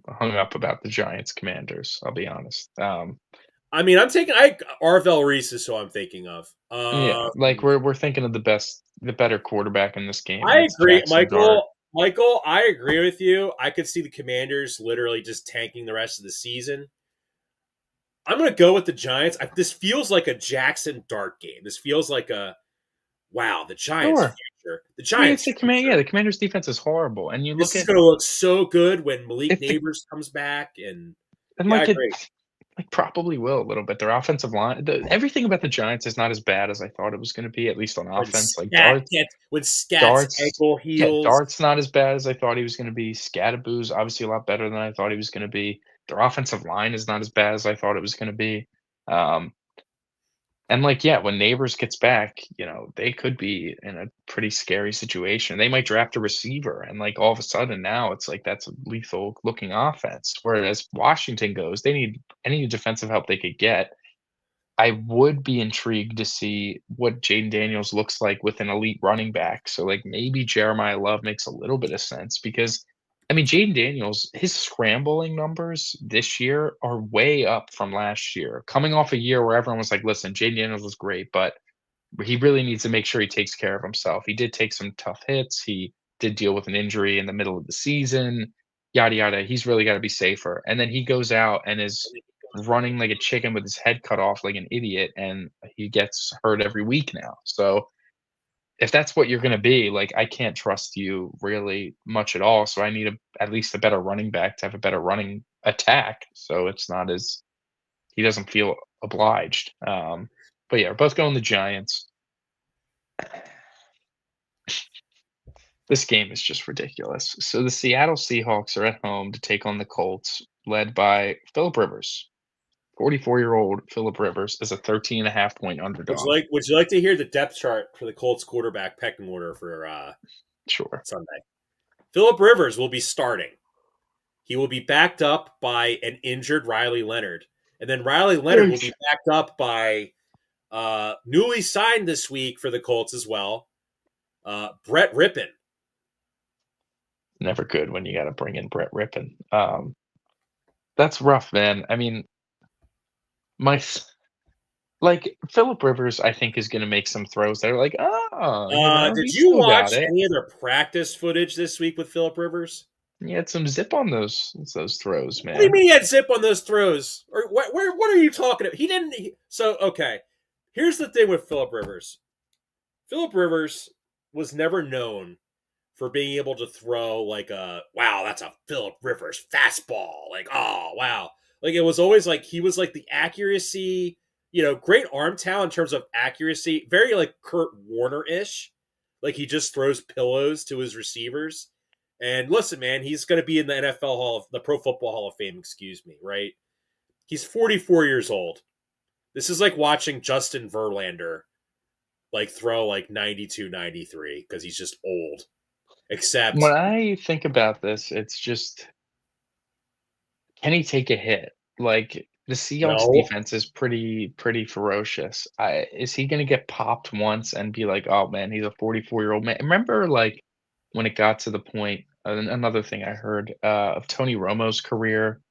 hung up about the Giants Commanders, I'll be honest. I mean, I'm taking Arvel Reese is who I'm thinking of. Yeah, like we're thinking of the better quarterback in this game, and I it's agree, Jackson Dart. Michael. Michael, I agree with you. I could see the Commanders literally just tanking the rest of the season. I'm going to go with the Giants. This feels like a Jackson Dart game. This feels like a wow, the Giants Sure. future. The I mean, it's Giants the command. Yeah, future. the Commanders' defense is horrible, and you This look is at going to look so good when Malik if the Neighbors comes back and and yeah, I like it agree. like probably will a little bit. Their offensive line, everything about the Giants is not as bad as I thought it was going to be, at least on offense. Like When Scat's Dart's ankle yeah, heals. Dart's not as bad as I thought he was gonna be. Scadaboo's obviously a lot better than I thought he was gonna be. Their offensive line is not as bad as I thought it was gonna be. Um, and like, yeah, when Neighbors gets back, they could be in a pretty scary situation. They might draft a receiver, and like all of a sudden now it's like that's a lethal looking offense. Whereas Washington goes, they need any defensive help they could get. I would be intrigued to see what Jaden Daniels looks like with an elite running back. So, like, maybe Jeremiah Love makes a little bit of sense because, I mean, Jaden Daniels, his scrambling numbers this year are way up from last year. Coming off a year where everyone was like, listen, Jaden Daniels was great, but he really needs to make sure he takes care of himself. He did take some tough hits. He did deal with an injury in the middle of the season, yada, yada. He's really got to be safer. And then he goes out and is running like a chicken with his head cut off like an idiot, and he gets hurt every week now. So if that's what you're going to be, like, I can't trust you really much at all. So I need at least a better running back to have a better running attack. So it's not as he doesn't feel obliged. But yeah, we're both going the Giants. This game is just ridiculous. So the Seattle Seahawks are at home to take on the Colts, led by Philip Rivers. 44-year-old Philip Rivers is a 13.5-point underdog. Would you like to hear the depth chart for the Colts quarterback pecking order for Sure. Sunday? Philip Rivers will be starting. He will be backed up by an injured Riley Leonard. And then Riley Leonard will be Yikes. backed up by newly signed this week for the Colts as well, Brett Rippon. Never good when you got to bring in Brett Rippon. That's rough, man. I mean, my like Philip Rivers, I think is going to make some throws that are like, oh, Did he you still watch got it. any of their practice footage this week with Philip Rivers? He had some zip on those throws, What do you man. mean he had zip on those throws? Or what are you talking about? He didn't. So, okay. Here's the thing with Philip Rivers. Philip Rivers was never known for being able to throw like a wow, that's a Philip Rivers fastball. Like, oh wow. Like it was always like he was like the accuracy, great arm talent in terms of accuracy, very like Kurt Warner-ish. Like he just throws pillows to his receivers. And listen, man, he's gonna be in the the Pro Football Hall of Fame, excuse me, right? He's 44 years old. This is like watching Justin Verlander like throw like 92, 93 because he's just old. When Except I think about this, it's just, can he take a hit? Like, the Seahawks no. defense is pretty ferocious. Is he gonna get popped once and be like, "Oh, man, he's a 44-year-old man." Remember, like, when it got to the point another thing I heard, of Tony Romo's career,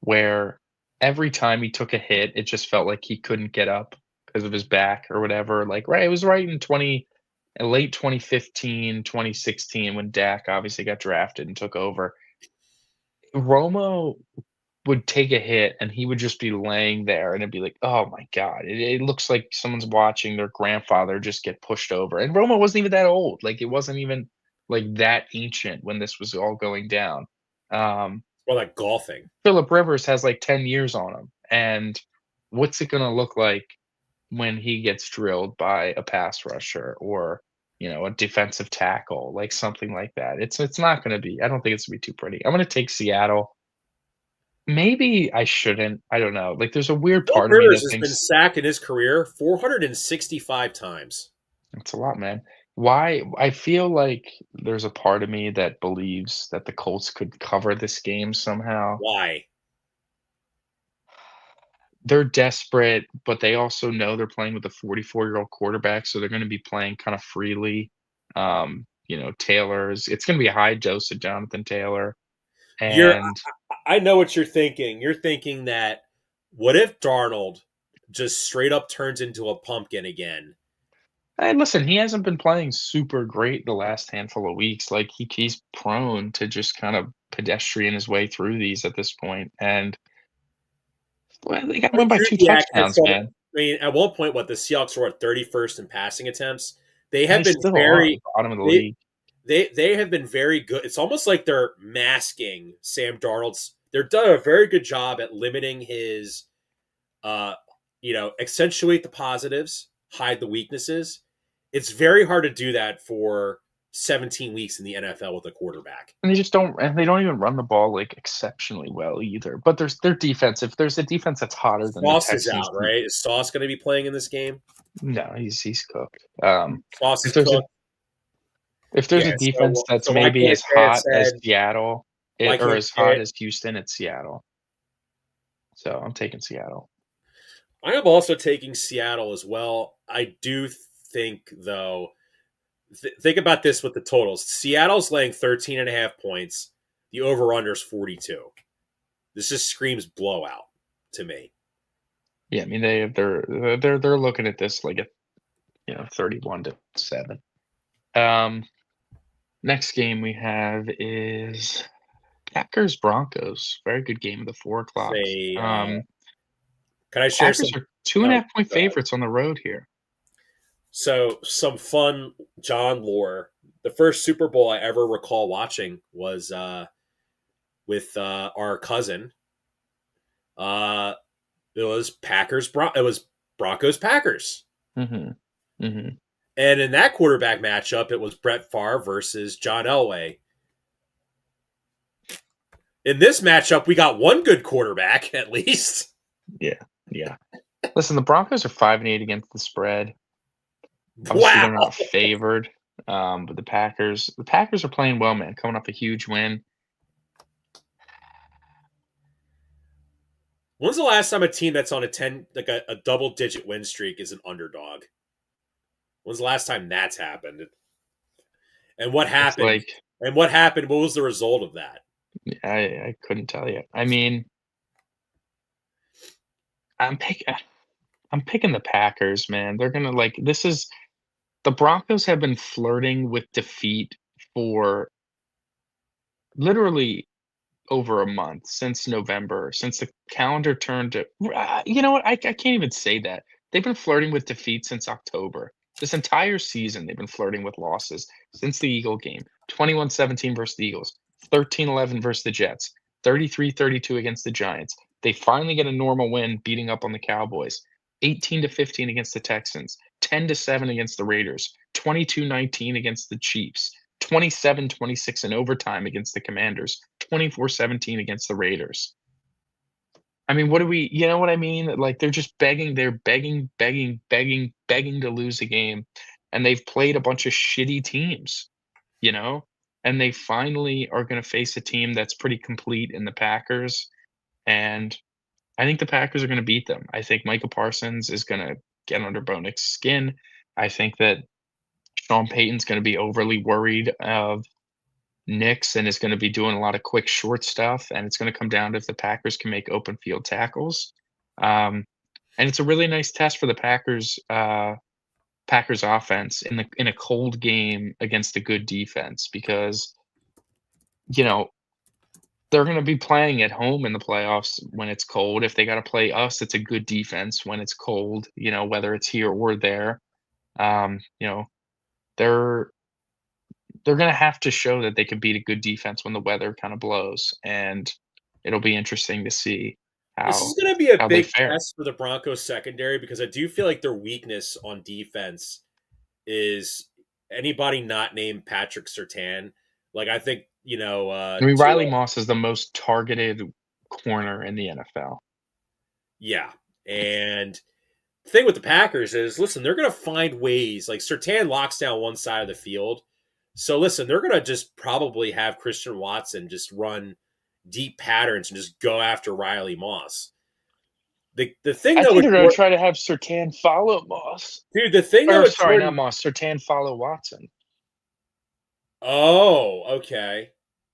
where every time he took a hit, it just felt like he couldn't get up because of his back or whatever, like, right, it was right in late 2015, 2016 when Dak obviously got drafted and took over. Romo would take a hit and he would just be laying there and it'd be like, "Oh my god." It looks like someone's watching their grandfather just get pushed over, and Romo wasn't even that old, like, it wasn't even, like, that ancient when this was all going down. Um, Or like golfing. Philip Rivers has, like, 10 years on him, and what's it gonna look like when he gets drilled by a pass rusher or, a defensive tackle, like, something like that? It's not gonna be, I don't think it's gonna be too pretty. I'm gonna take Seattle. Maybe I shouldn't, I don't know, like, there's a weird Philip part of me Rivers that has been thinks sacked in his career 465 times. it's a lot, man. Why I feel like there's a part of me that believes that the Colts could cover this game somehow. Why? They're desperate, but they also know they're playing with a 44-year-old quarterback, so they're gonna be playing kinda freely. Taylor's it's gonna be a high dose of Jonathan Taylor, You're and I know what you're thinking. You're thinking that what if Darnold just straight up turns into a pumpkin again? listen, he hasn't been playing super great the last handful of weeks, like, he's prone to just kind of pedestrian his way through these at this point, and, well, they got But win by here's 2 the accurate touchdowns, so man. I mean, at one point, what the Seahawks were at 31st in passing attempts. They have They been still are very bottom of the they league. they have been very good. It's almost like they're masking Sam Darnold's. They're done a very good job at limiting his, uh, accentuate the positives, hide the weaknesses. It's very hard to do that for 17 weeks in the NFL with a quarterback. And they don't even run the ball, like, exceptionally well either, but their defense, if there's a defense that's hotter than the Sauce is Texans out, right? Is Sauce going to be playing in this game? no, he's cooked. Sauce If is there's a cooked. if there's Yeah. a defense that's So why maybe can't as Jay have hot as said? Seattle, Why or can't as hot Jay? as Houston, it's Seattle. So, I'm taking Seattle. I am also taking Seattle as well. I do think, though, think about this with the totals. Seattle's laying 13 and a half points. The over-under is 42. This just screams blowout to me. Yeah, I mean, they're looking at this like a, 31-7. Um, Next game we have is Packers Broncos. Very good game of the 4 o'clock. Say, can I share Packers some? are two and a Oh, half point go ahead. favorites on the road here. So, some fun John lore. The first Super Bowl I ever recall watching was with our cousin. It was Packers. It was Broncos Packers. Mhm. Mhm. And in that quarterback matchup, it was Brett Favre versus John Elway. In this matchup, we got one good quarterback at least. Yeah, yeah. Listen, the Broncos are 5-8 against the spread. Obviously, Wow. they're not favored, but the Packers are playing well, man, coming off a huge win. When's the last time a team that's on a double-digit win streak is an underdog? When's the last time that's happened? And what It's happened? like And what happened? What was the result of that? I couldn't tell you. I mean, I'm pick I'm picking the Packers, man. They're gonna like this is the Broncos have been flirting with defeat for literally over a month, since November, since the calendar turned to you know what? I can't even say that. They've been flirting with defeat since October. This entire season, they've been flirting with losses since the Eagle game. 21-17 versus the Eagles, 13-11 versus the Jets, 33-32 against the Giants. They finally get a normal win beating up on the Cowboys. 18-15 against the Texans, 10-7 against the Raiders, 22-19 against the Chiefs, 27-26 in overtime against the Commanders, 24-17 against the Raiders. I mean, what do we you know what I mean? Like, they're begging, begging, begging, begging to lose a game, and they've played a bunch of shitty teams, you know? And they finally are gonna face a team that's pretty complete in the Packers, and I think the Packers are gonna beat them. I think Micah Parsons is gonna get under Bo Nix's skin. I think that Sean Payton's gonna be overly worried of Nix and is gonna be doing a lot of quick, short stuff, and it's gonna come down to if the Packers can make open field tackles. Um, and it's a really nice test for the Packers offense in a cold game against a good defense because, you know, they're gonna be playing at home in the playoffs when it's cold. If they gotta play us, it's a good defense when it's cold, whether it's here or there. You know, they're they're gonna have to show that they can beat a good defense when the weather kinda blows, and it'll be interesting to see This is how going to be a how they big fare. test for the Broncos secondary because I do feel like their weakness on defense is anybody not named Patrick Sertan. Like I think I mean, Riley Tua, Moss is the most targeted corner in the NFL. yeah. And the thing with the Packers is, listen, they're going to find ways. Like Sertan locks down one side of the field, so listen, they're going to just probably have Christian Watson just run deep patterns and just go after Riley Moss. The thing I though think with they're gonna try to have Surtain follow Moss. dude, the thing though Or with sorry, not Jordan. Moss, Surtain follow Watson. Oh, okay.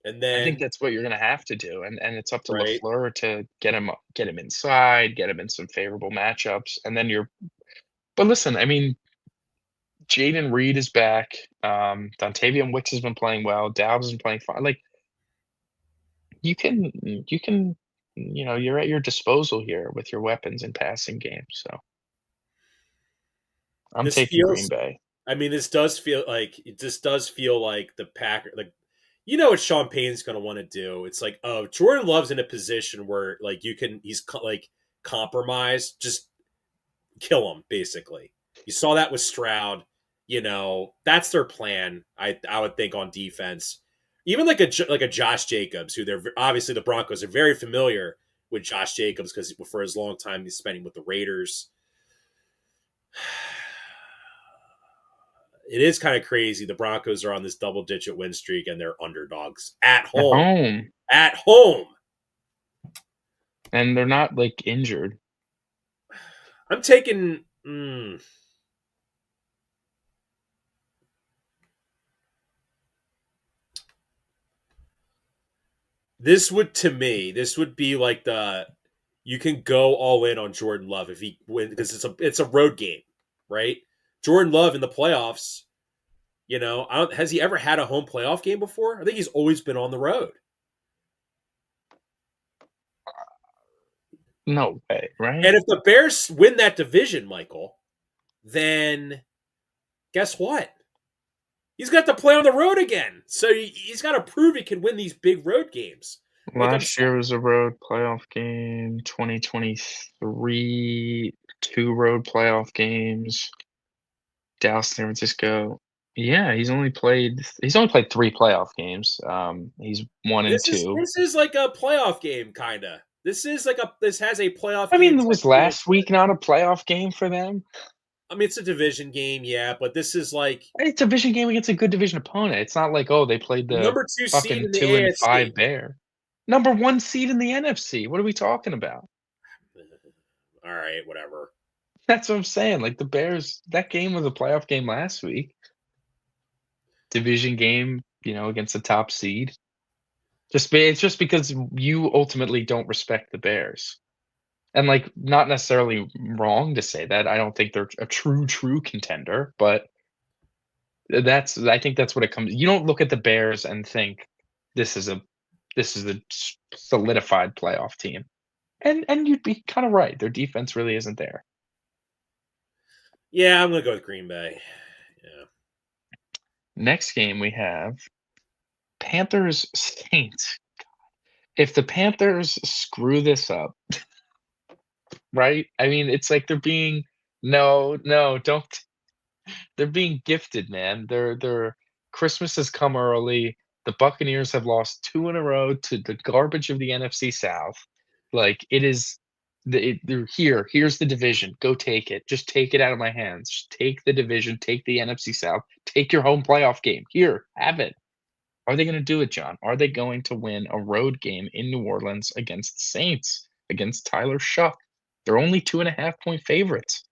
And I think then that's what you're gonna have to do, and it's up to right, LaFleur to get him inside, get him in some favorable matchups, and then you're but listen, I mean, Jaden Reed is back. Dontavian Wicks has been playing well. Dowd has been playing fine. Like you're at your disposal here with your weapons in passing game. So I'm this taking Green feels. Bay. I mean, this does feel like it. Just does feel like the Packer. Like you know what Sean Payne's going to want to do. It's like, oh, Jordan Love's in a position where like you can. He's like compromised. Just kill him. Basically, you saw that with Stroud. That's their plan. I would think on defense. Even like a Josh Jacobs, who they're obviously the Broncos are very familiar with Josh Jacobs because for his long time he's spending with the Raiders. It is kind of crazy. The Broncos are on this double digit win streak and they're underdogs at At home. home, At home. and they're not like injured. I'm taking. This would, to me, this would be like you can go all in on Jordan Love if he wins because it's a road game, right? Jordan Love in the playoffs. Has he ever had a home playoff game before? I think he's always been on the road. No way, right? And if the Bears win that division, Michael, then guess what? He's got to play on the road again. So he's got to prove he can win these big road games. Like I'm Last year was a road playoff game. 2023, 2 road playoff games. Dallas, San Francisco. Yeah, he's only played 3 playoff games. He's 1 and This is 2. this is like a playoff game, kinda. This has a playoff I game mean, type was feel last to it. week not a playoff game for them? I mean, it's a division game, yeah, but this is like It's a division game against a good division opponent. It's not like, oh, they played the the number 2 seed fucking in the 2 and 5 AFC. Bear. Number 1 seed in the NFC. What are we talking about? Alright, whatever. That's what I'm saying. Like the Bears, that game was a playoff game last week. Division game, against the top seed. It's just because you ultimately don't respect the Bears. And, like, not necessarily wrong to say that. I don't think they're a true contender, but I think that's what it comes. You don't look at the Bears and think this is a solidified playoff team. And you'd be kind of right. Their defense really isn't there. Yeah, I'm gonna go with Green Bay. Yeah. Next game we have Panthers Saints. If the Panthers screw this up, right? I mean, it's like they're being no, no, don't. They're being gifted, man. Their Christmas has come early. The Buccaneers have lost 2 in a row to the garbage of the NFC South. Like, it is they're here. Here's the division. Go take it. Just take it out of my hands. Just take the division, take the NFC South, take your home playoff game. Here, have it. Are they gonna do it, John? Are they going to win a road game in New Orleans against the Saints, against Tyler Shuck? They're only 2.5-point favorites.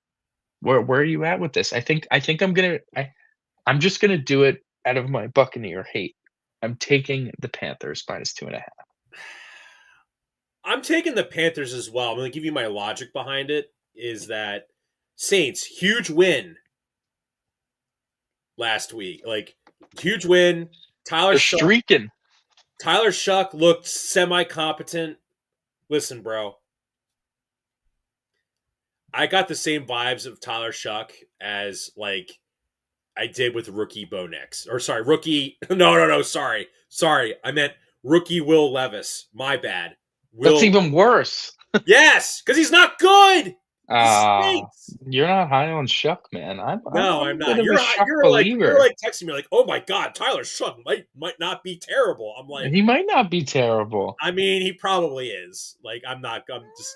Where are you at with this? I think I'm just gonna do it out of my Buccaneer hate. I'm taking the Panthers minus 2.5. I'm taking the Panthers as well. I'm gonna give you my logic behind it is that Saints, huge win last week. Like, huge win. They're streaking. Tyler Shuck looked semi-competent. Listen, bro. I got the same vibes of Tyler Shuck as like I did with rookie Bo Nix. Or sorry, rookie no, sorry. Sorry. I meant rookie Will Levis. My bad. That's Will even worse. Yes, because he's not good. He Ah, stinks. you're not high on Shuck, man. I'm No, I'm I'm a bit not. of a Shuck You're believer. like texting me like, oh my god, Tyler Shuck might not be terrible. I'm like, He might not be terrible. I mean, he probably is. Like, I'm just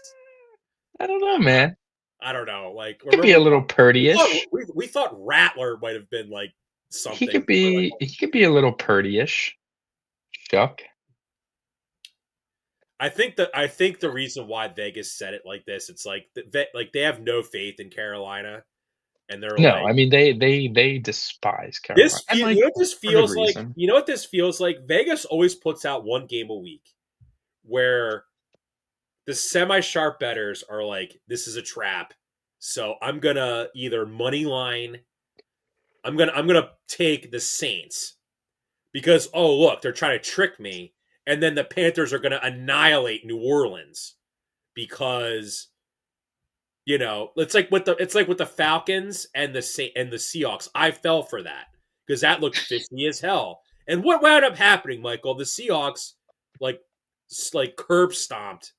I don't know, man. I don't know. Like, He could be remember a little we thought purdy-ish. we thought Rattler might have been like He something could for like be he could be a little purdy-ish. Shuck. I think the reason why Vegas said it like this, it's like like they have no faith in Carolina, and they're No, like I mean they despise Carolina, and you like know what this for good feels like. reason. You know what this feels like. Vegas always puts out one game a week where the semi-sharp betters are like, this is a trap, so I'm gonna either money line. I'm gonna take the Saints because oh look, they're trying to trick me, and then the Panthers are gonna annihilate New Orleans because it's like with the Falcons and the Seahawks. I fell for that because that looked fishy as hell. And what wound up happening, Michael? The Seahawks like curb stomped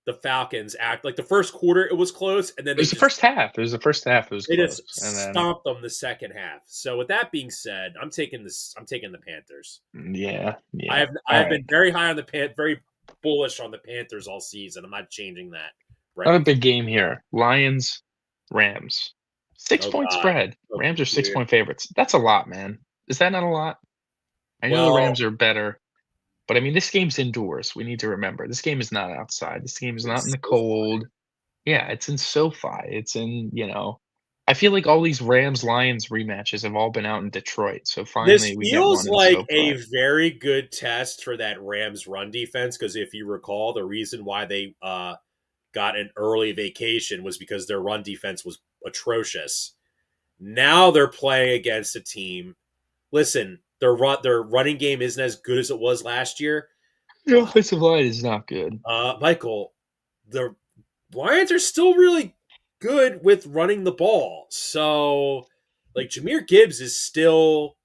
the Falcons. Act like the first quarter it was close, and then It was the first half. It was the first half. It was they just close, and then stomped them the second half. So with that being said, I'm taking this. I'm taking the Panthers. yeah, I yeah. have All I have right. been very high on very bullish on the Panthers all season. I'm not changing that right Another before. big game here. Lions, Rams. Six Oh point God. spread. Oh, Rams are six dude. point favorites. That's a lot, man. Is that not a lot? I know the Well, Rams are better, but I mean this game's indoors. We need to remember. This game is not outside. This game is not in it's the so cold. Yeah, it's in SoFi. It's in. I feel like all these Rams Lions rematches have all been out in Detroit. So This finally we get feels one in like a SoFi. very good test for that Rams run defense because if you recall, the reason why they got an early vacation was because their run defense was atrocious. Now they're playing against a team. Listen, their running game isn't as good as it was last year. The offensive line is not good. Michael, the Lions are still really good with running the ball. So, like Jameer Gibbs is still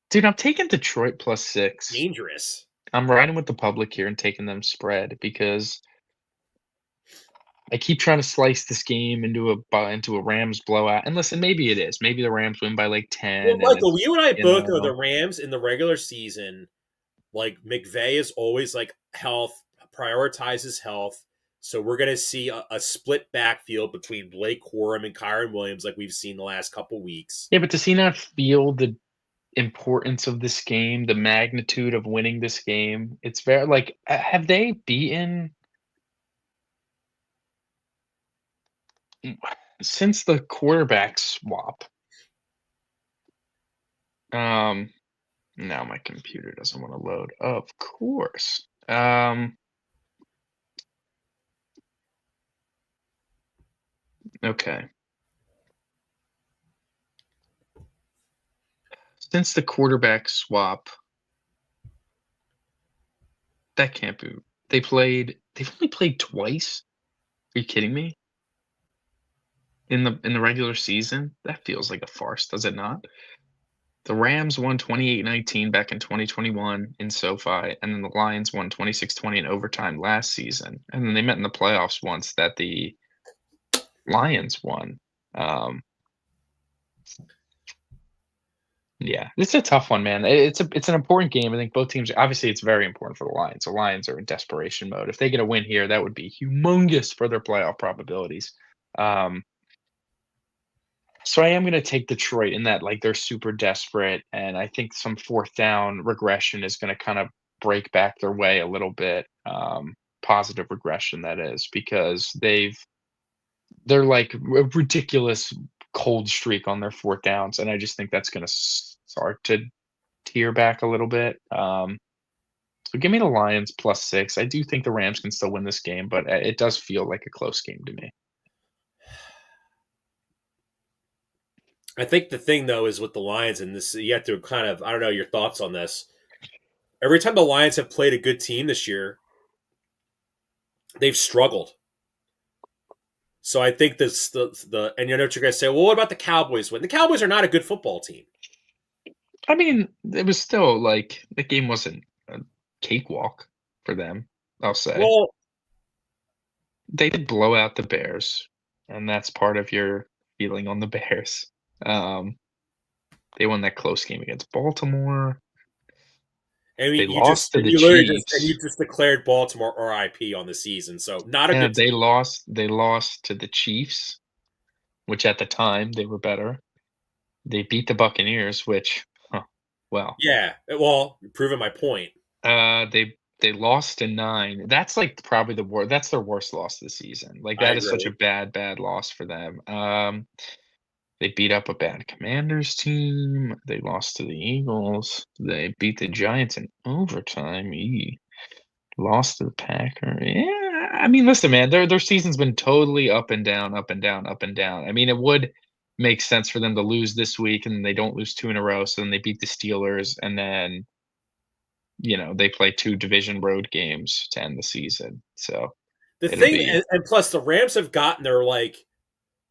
Dude, I'm taking Detroit plus 6. dangerous. I'm riding with the public here and taking them spread because I keep trying to slice this game into a Rams blowout, and listen, maybe it is. Maybe the Rams win by, like, Well, 10, and Michael, it's, you and I you both know the know. Rams in the regular season. Like McVay is always like health, prioritizes health. So we're going to see a split backfield between Blake Corum and Kyron Williams, like we've seen the last couple weeks. Yeah, but does he not feel the importance of this game, the magnitude of winning this game? It's very like, have they beaten since the quarterback swap? Um, Now my computer doesn't wanna load. Of course. Okay. Since the quarterback swap, that can't be they've only played twice? Are you kidding me? In the regular season? That feels like a farce, does it not? The Rams won 28-19 back in 2021 in SoFi, and then the Lions won 26-20 in overtime last season, and then they met in the playoffs once that the Lions won. Um, yeah, it's a tough one, man. It's an important game. I think both teams obviously, it's very important for the Lions. The Lions are in desperation mode. If they get a win here, that would be humongous for their playoff probabilities. Um, So I am gonna take Detroit in that, like, they're super desperate, and I think some 4th down regression is gonna kind of break back their way a little bit, positive regression that is, because they're like a ridiculous cold streak on their 4th downs, and I just think that's gonna start to tear back a little bit. So give me the Lions +6. I do think the Rams can still win this game, but, it does feel like a close game to me. I think the thing though is with the Lions, and this you have to kind of I don't know your thoughts on this. Every time the Lions have played a good team this year, they've struggled. So I think this the and you know what you're gonna say. Well, what about the Cowboys win? The Cowboys are not a good football team. I mean, it was still like the game wasn't a cakewalk for them, I'll say. Well, They did blow out the Bears, and that's part of your feeling on the Bears. Um, they won that close game against Baltimore. I mean, They lost to the you literally just and you Chiefs. just declared Baltimore RIP on the season, so not a Yeah, good team. they lost to the Chiefs, which at the time they were better. They beat the Buccaneers, which, well, Yeah, well, you're proving my point. they lost to 9. That's, like, probably the worst. That's their worst loss of the season. Like, I that is such a agree. bad loss for them. They beat up a bad Commanders team. They lost to the Eagles. They beat the Giants in overtime. Lost to the Packers. Yeah, I mean, listen, man, their season's been totally up and down, up and down, up and down. I mean, it would make sense for them to lose this week, and they don't lose 2 in a row, so then they beat the Steelers, and then, they play 2 division road games to end the season. So, The it'll thing, be and plus the Rams have gotten their like,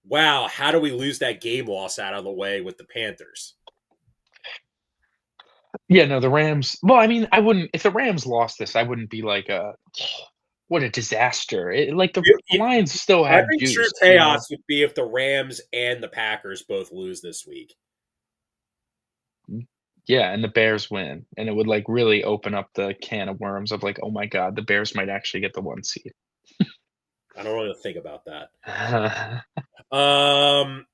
wow, how do we lose that game loss out of the way with the Panthers? Yeah, no, the Rams, well, I mean, I wouldn't, if the Rams lost this, I wouldn't be like, what a disaster. Like, the Lions still I have think true juice, you know? chaos would be if the Rams and the Packers both lose this week. Yeah, and the Bears win, and it would, like, really open up the can of worms of, like, "Oh my god, the Bears might actually get the 1 seed." I don't really think about that. Yeah,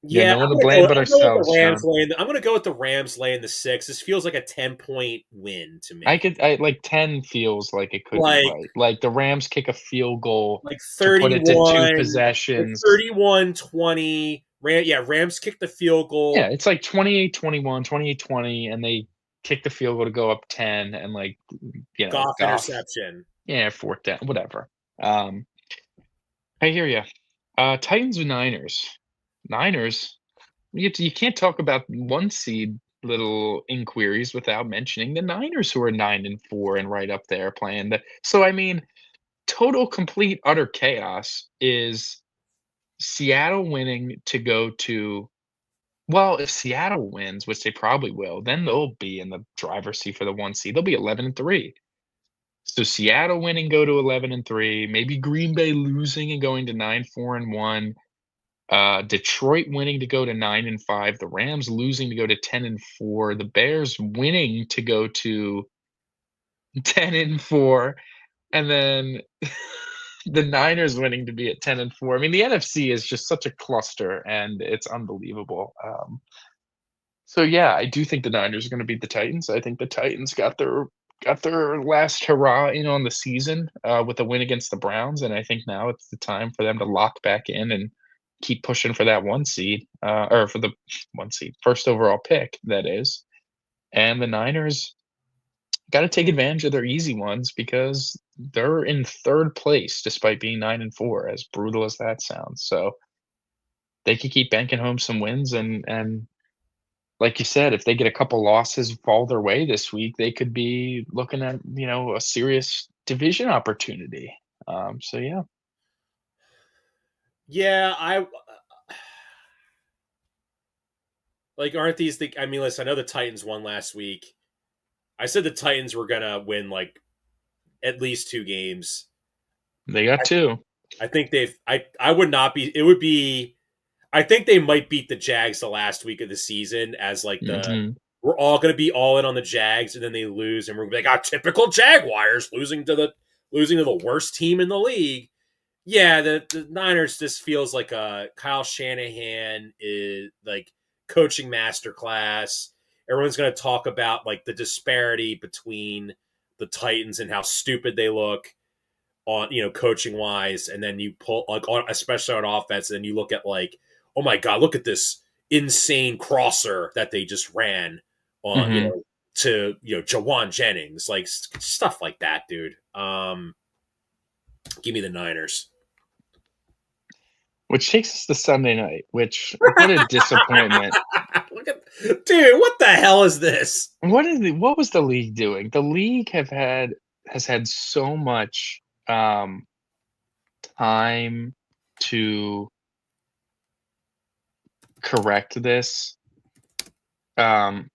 Yeah, no one to blame but I'm gonna go with the ourselves, Rams Sean. laying. I'm gonna go with the Rams laying the 6. This feels like a 10-point win to me. I like, 10 feels like it could be Like right. Like, the Rams kick a field goal like to put it to 2 like possessions. 31-20. Rams kicked the field Yeah, goal. it's like 28-21, 28-20, and they kick the field goal to go up 10, and, like, Goff Goff, interception. yeah, 4th down, whatever. Um, I hear you. Titans and Niners. Niners, you can't talk about 1 seed little inquiries without mentioning the Niners, who are 9-4 and right up there playing I mean, total, complete, utter chaos is Seattle winning to go to, well, if Seattle wins, which they probably will, then they'll be in the driver's seat for the 1 seed. They'll be 11-3. So Seattle winning, go to 11-3. Maybe Green Bay losing and going to 9-4-1. Detroit winning to go to 9-5. The Rams losing to go to 10-4. The Bears winning to go to 10-4, and then the Niners winning to be at 10-4. I mean, the NFC is just such a cluster, and it's unbelievable. So yeah, I do think the Niners are going to beat the Titans. I think the Titans got their last hurrah in on the season with a win against the Browns, and I think now it's the time for them to lock back in and keep pushing for that one seed, or for the one seed, first overall pick, that is. And the Niners got to take advantage of their easy ones because they're in third place despite being 9-4, as brutal as that sounds. So they could keep banking home some wins, and like you said, if they get a couple losses fall their way this week, they could be looking at, a serious division opportunity. So yeah. Yeah, I like. Aren't these the? I mean, listen. I know the Titans won last week. I said the Titans were gonna win like at least 2 games. They got I, 2. I think they've. I would not be. It would be. I think they might beat the Jags the last week of the season as like the. Mhm. We're all going to be all in on the Jags, and then they lose, and we're like, "Ah, typical Jaguars losing to the worst team in the league." Yeah, the Niners just feels like a Kyle Shanahan is like coaching masterclass. Everyone's going to talk about like the disparity between the Titans and how stupid they look on coaching wise, and then you pull like on especially on offense, and then you look at like, oh my god, look at this insane crosser that they just ran on Mhm. to Jawan Jennings, like stuff like that, dude. Give me the Niners. Which takes us to Sunday night, which what a disappointment. Look at, dude, what the hell is this? What was the league doing? The league has had so much time to correct this, um,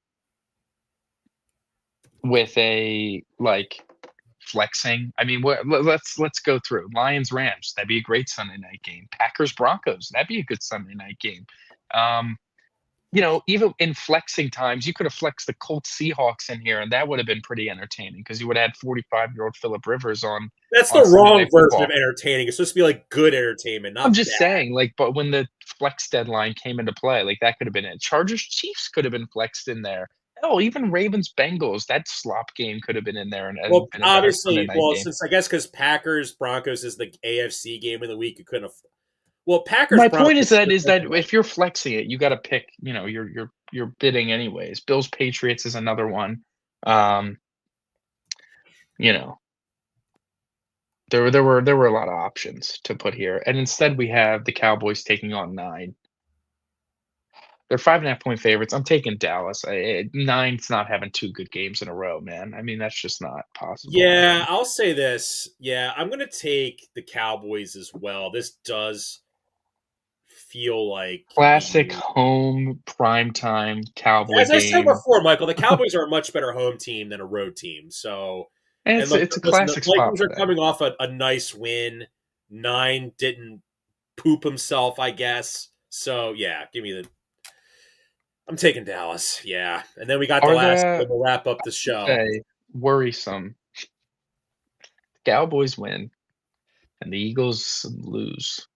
with a like flexing. I mean, let's go through Lions Rams. That'd be a great Sunday night game. Packers Broncos. That'd be a good Sunday night game. Um, even in flexing times, you could have flexed the Colts Seahawks in here, and that would have been pretty entertaining because you would have had 45-year-old Philip Rivers That's the on Sunday wrong Night version of Football. entertaining. It's supposed to be like good entertainment, I'm not just bad. saying, like, but when the flex deadline came into play, like that could have been it. Chargers Chiefs could have been flexed in there. Hell, even Ravens Bengals, that slop game could have been in there and Well, been a better Sunday obviously, night well, game. since I guess because Packers Broncos is the AFC game of the week, you couldn't have. Well, Packers My point is Broncos. that if you're flexing it, you got to pick. You're bidding anyways. Bills Patriots is another one. Um, you know, there were a lot of options to put here, and instead we have the Cowboys taking on 9. They're 5.5-point favorites. I'm taking Dallas. 9's not having 2 good games in a row, man. I mean, that's just not possible. Yeah, I'll say this. Yeah, I'm going to take the Cowboys as well. This does feel like Classic the. home primetime Cowboy As I said game, before, Michael, the Cowboys are a much better home team than a road team. So, and and it's look, it's a listen, the classic spot Vikings for are them. coming off a nice win. 9 didn't poop himself, I guess. So, yeah, give me the. I'm taking Dallas. Yeah, and then we got the Are last the one to wrap up the show. say worrisome? Cowboys win and the Eagles lose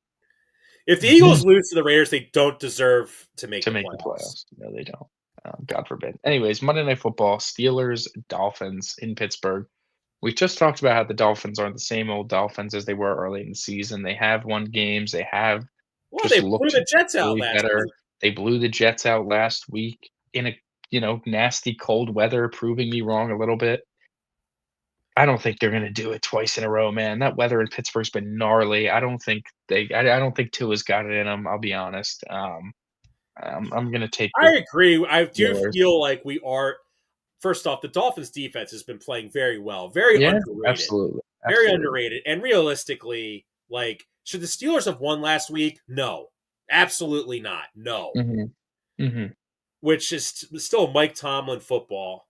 If the Eagles lose to the Raiders, they don't deserve to make to the make the playoffs. playoffs. No, they don't. God forbid. Anyways, Monday Night Football, Steelers, Dolphins in Pittsburgh. We just talked about how the Dolphins aren't the same old Dolphins as they were early in the season. They have won games. They have Well, just they blew looked the Jets out really last better. week. They blew the Jets out last week in a nasty cold weather, proving me wrong a little bit. I don't think they're gonna do it twice in a row, man. That weather in Pittsburgh's been gnarly. I don't think Tua's got it in him, I'll be honest. I'm gonna take I the agree. I do Steelers. feel like we are. First off, the Dolphins' defense has been playing very well, very Yeah, underrated, absolutely, very absolutely. underrated. And realistically, like, should the Steelers have won last week? No, absolutely not. No, Mhm, mhm. which is still Mike Tomlin football.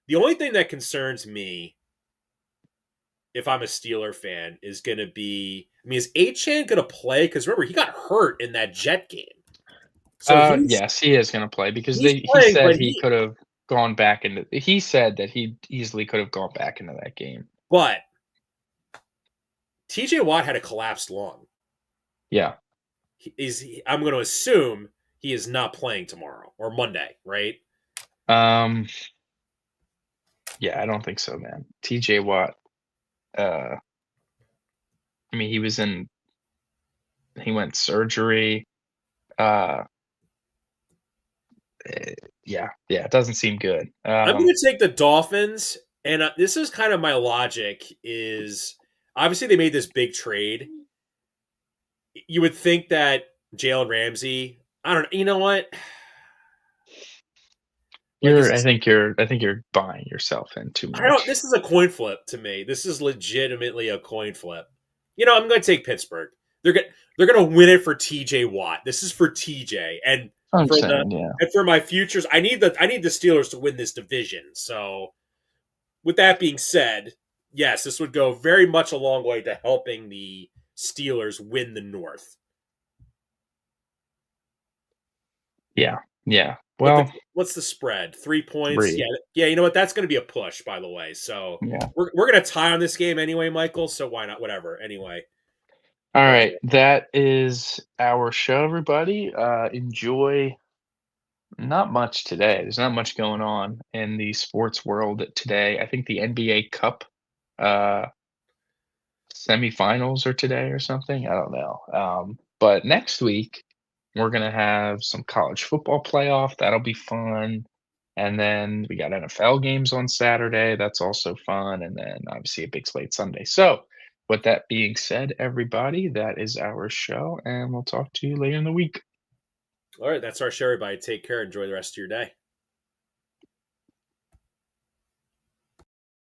The only thing that concerns me if I'm a Steeler fan, is going to be, I mean, is Achane going to play? Because remember, he got hurt in that Jet game. So Yes, he is going to play because he's he playing, said but he could have gone back into. He said that he easily could have gone back into that game. But TJ Watt had a collapsed lung. Yeah. I'm going to assume he is not playing tomorrow or Monday, right? Yeah, I don't think so, man. TJ Watt. I mean, he went surgery. Yeah, it doesn't seem good. I'm going to take the Dolphins, and this is kind of my logic. Is obviously they made this big trade. You would think that Jalen Ramsey. I don't know. You know what? I think you're buying yourself in too I don't. much. This is a coin flip to me. This is legitimately a coin flip. I'm going to take Pittsburgh. They're going to win it for TJ Watt. This is for TJ and I'm for saying, yeah. and for my futures. I need the Steelers to win this division. So, with that being said, yes, this would go very much a long way to helping the Steelers win the North. Yeah. Well, what's the spread? 3 points. 3. Yeah. You know what? That's going to be a push, by the way. So yeah. we're going to tie on this game anyway, Michael. So why not? Whatever. Anyway. All right, that is our show, everybody. Enjoy. Not much today. There's not much going on in the sports world today. I think the NBA Cup semifinals are today or something. I don't know. But next week we're gonna have some college football playoff. That'll be fun. And then we got NFL games on Saturday. That's also fun. And then obviously a big slate Sunday. So with that being said, everybody, that is our show, and we'll talk to you later in the week. All right, that's our show, everybody. Take care. Enjoy the rest of your day.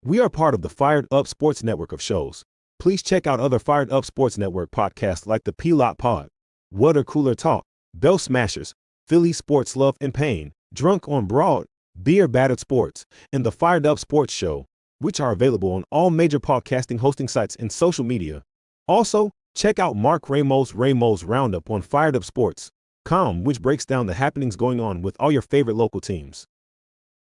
We are part of the Fired Up Sports Network of shows. Please check out other Fired Up Sports Network podcasts like the TheP-LotPod, Water Cooler Talk, Bell Smashers, Philly Sports Love and Pain, Drunk on Broad, Beer Battered Sports, and the Fired Up Sports Show, which are available on all major podcasting hosting sites and social media. Also, check out Mark Ramos' Roundup on firedupsports.com, which breaks down the happenings going on with all your favorite local teams.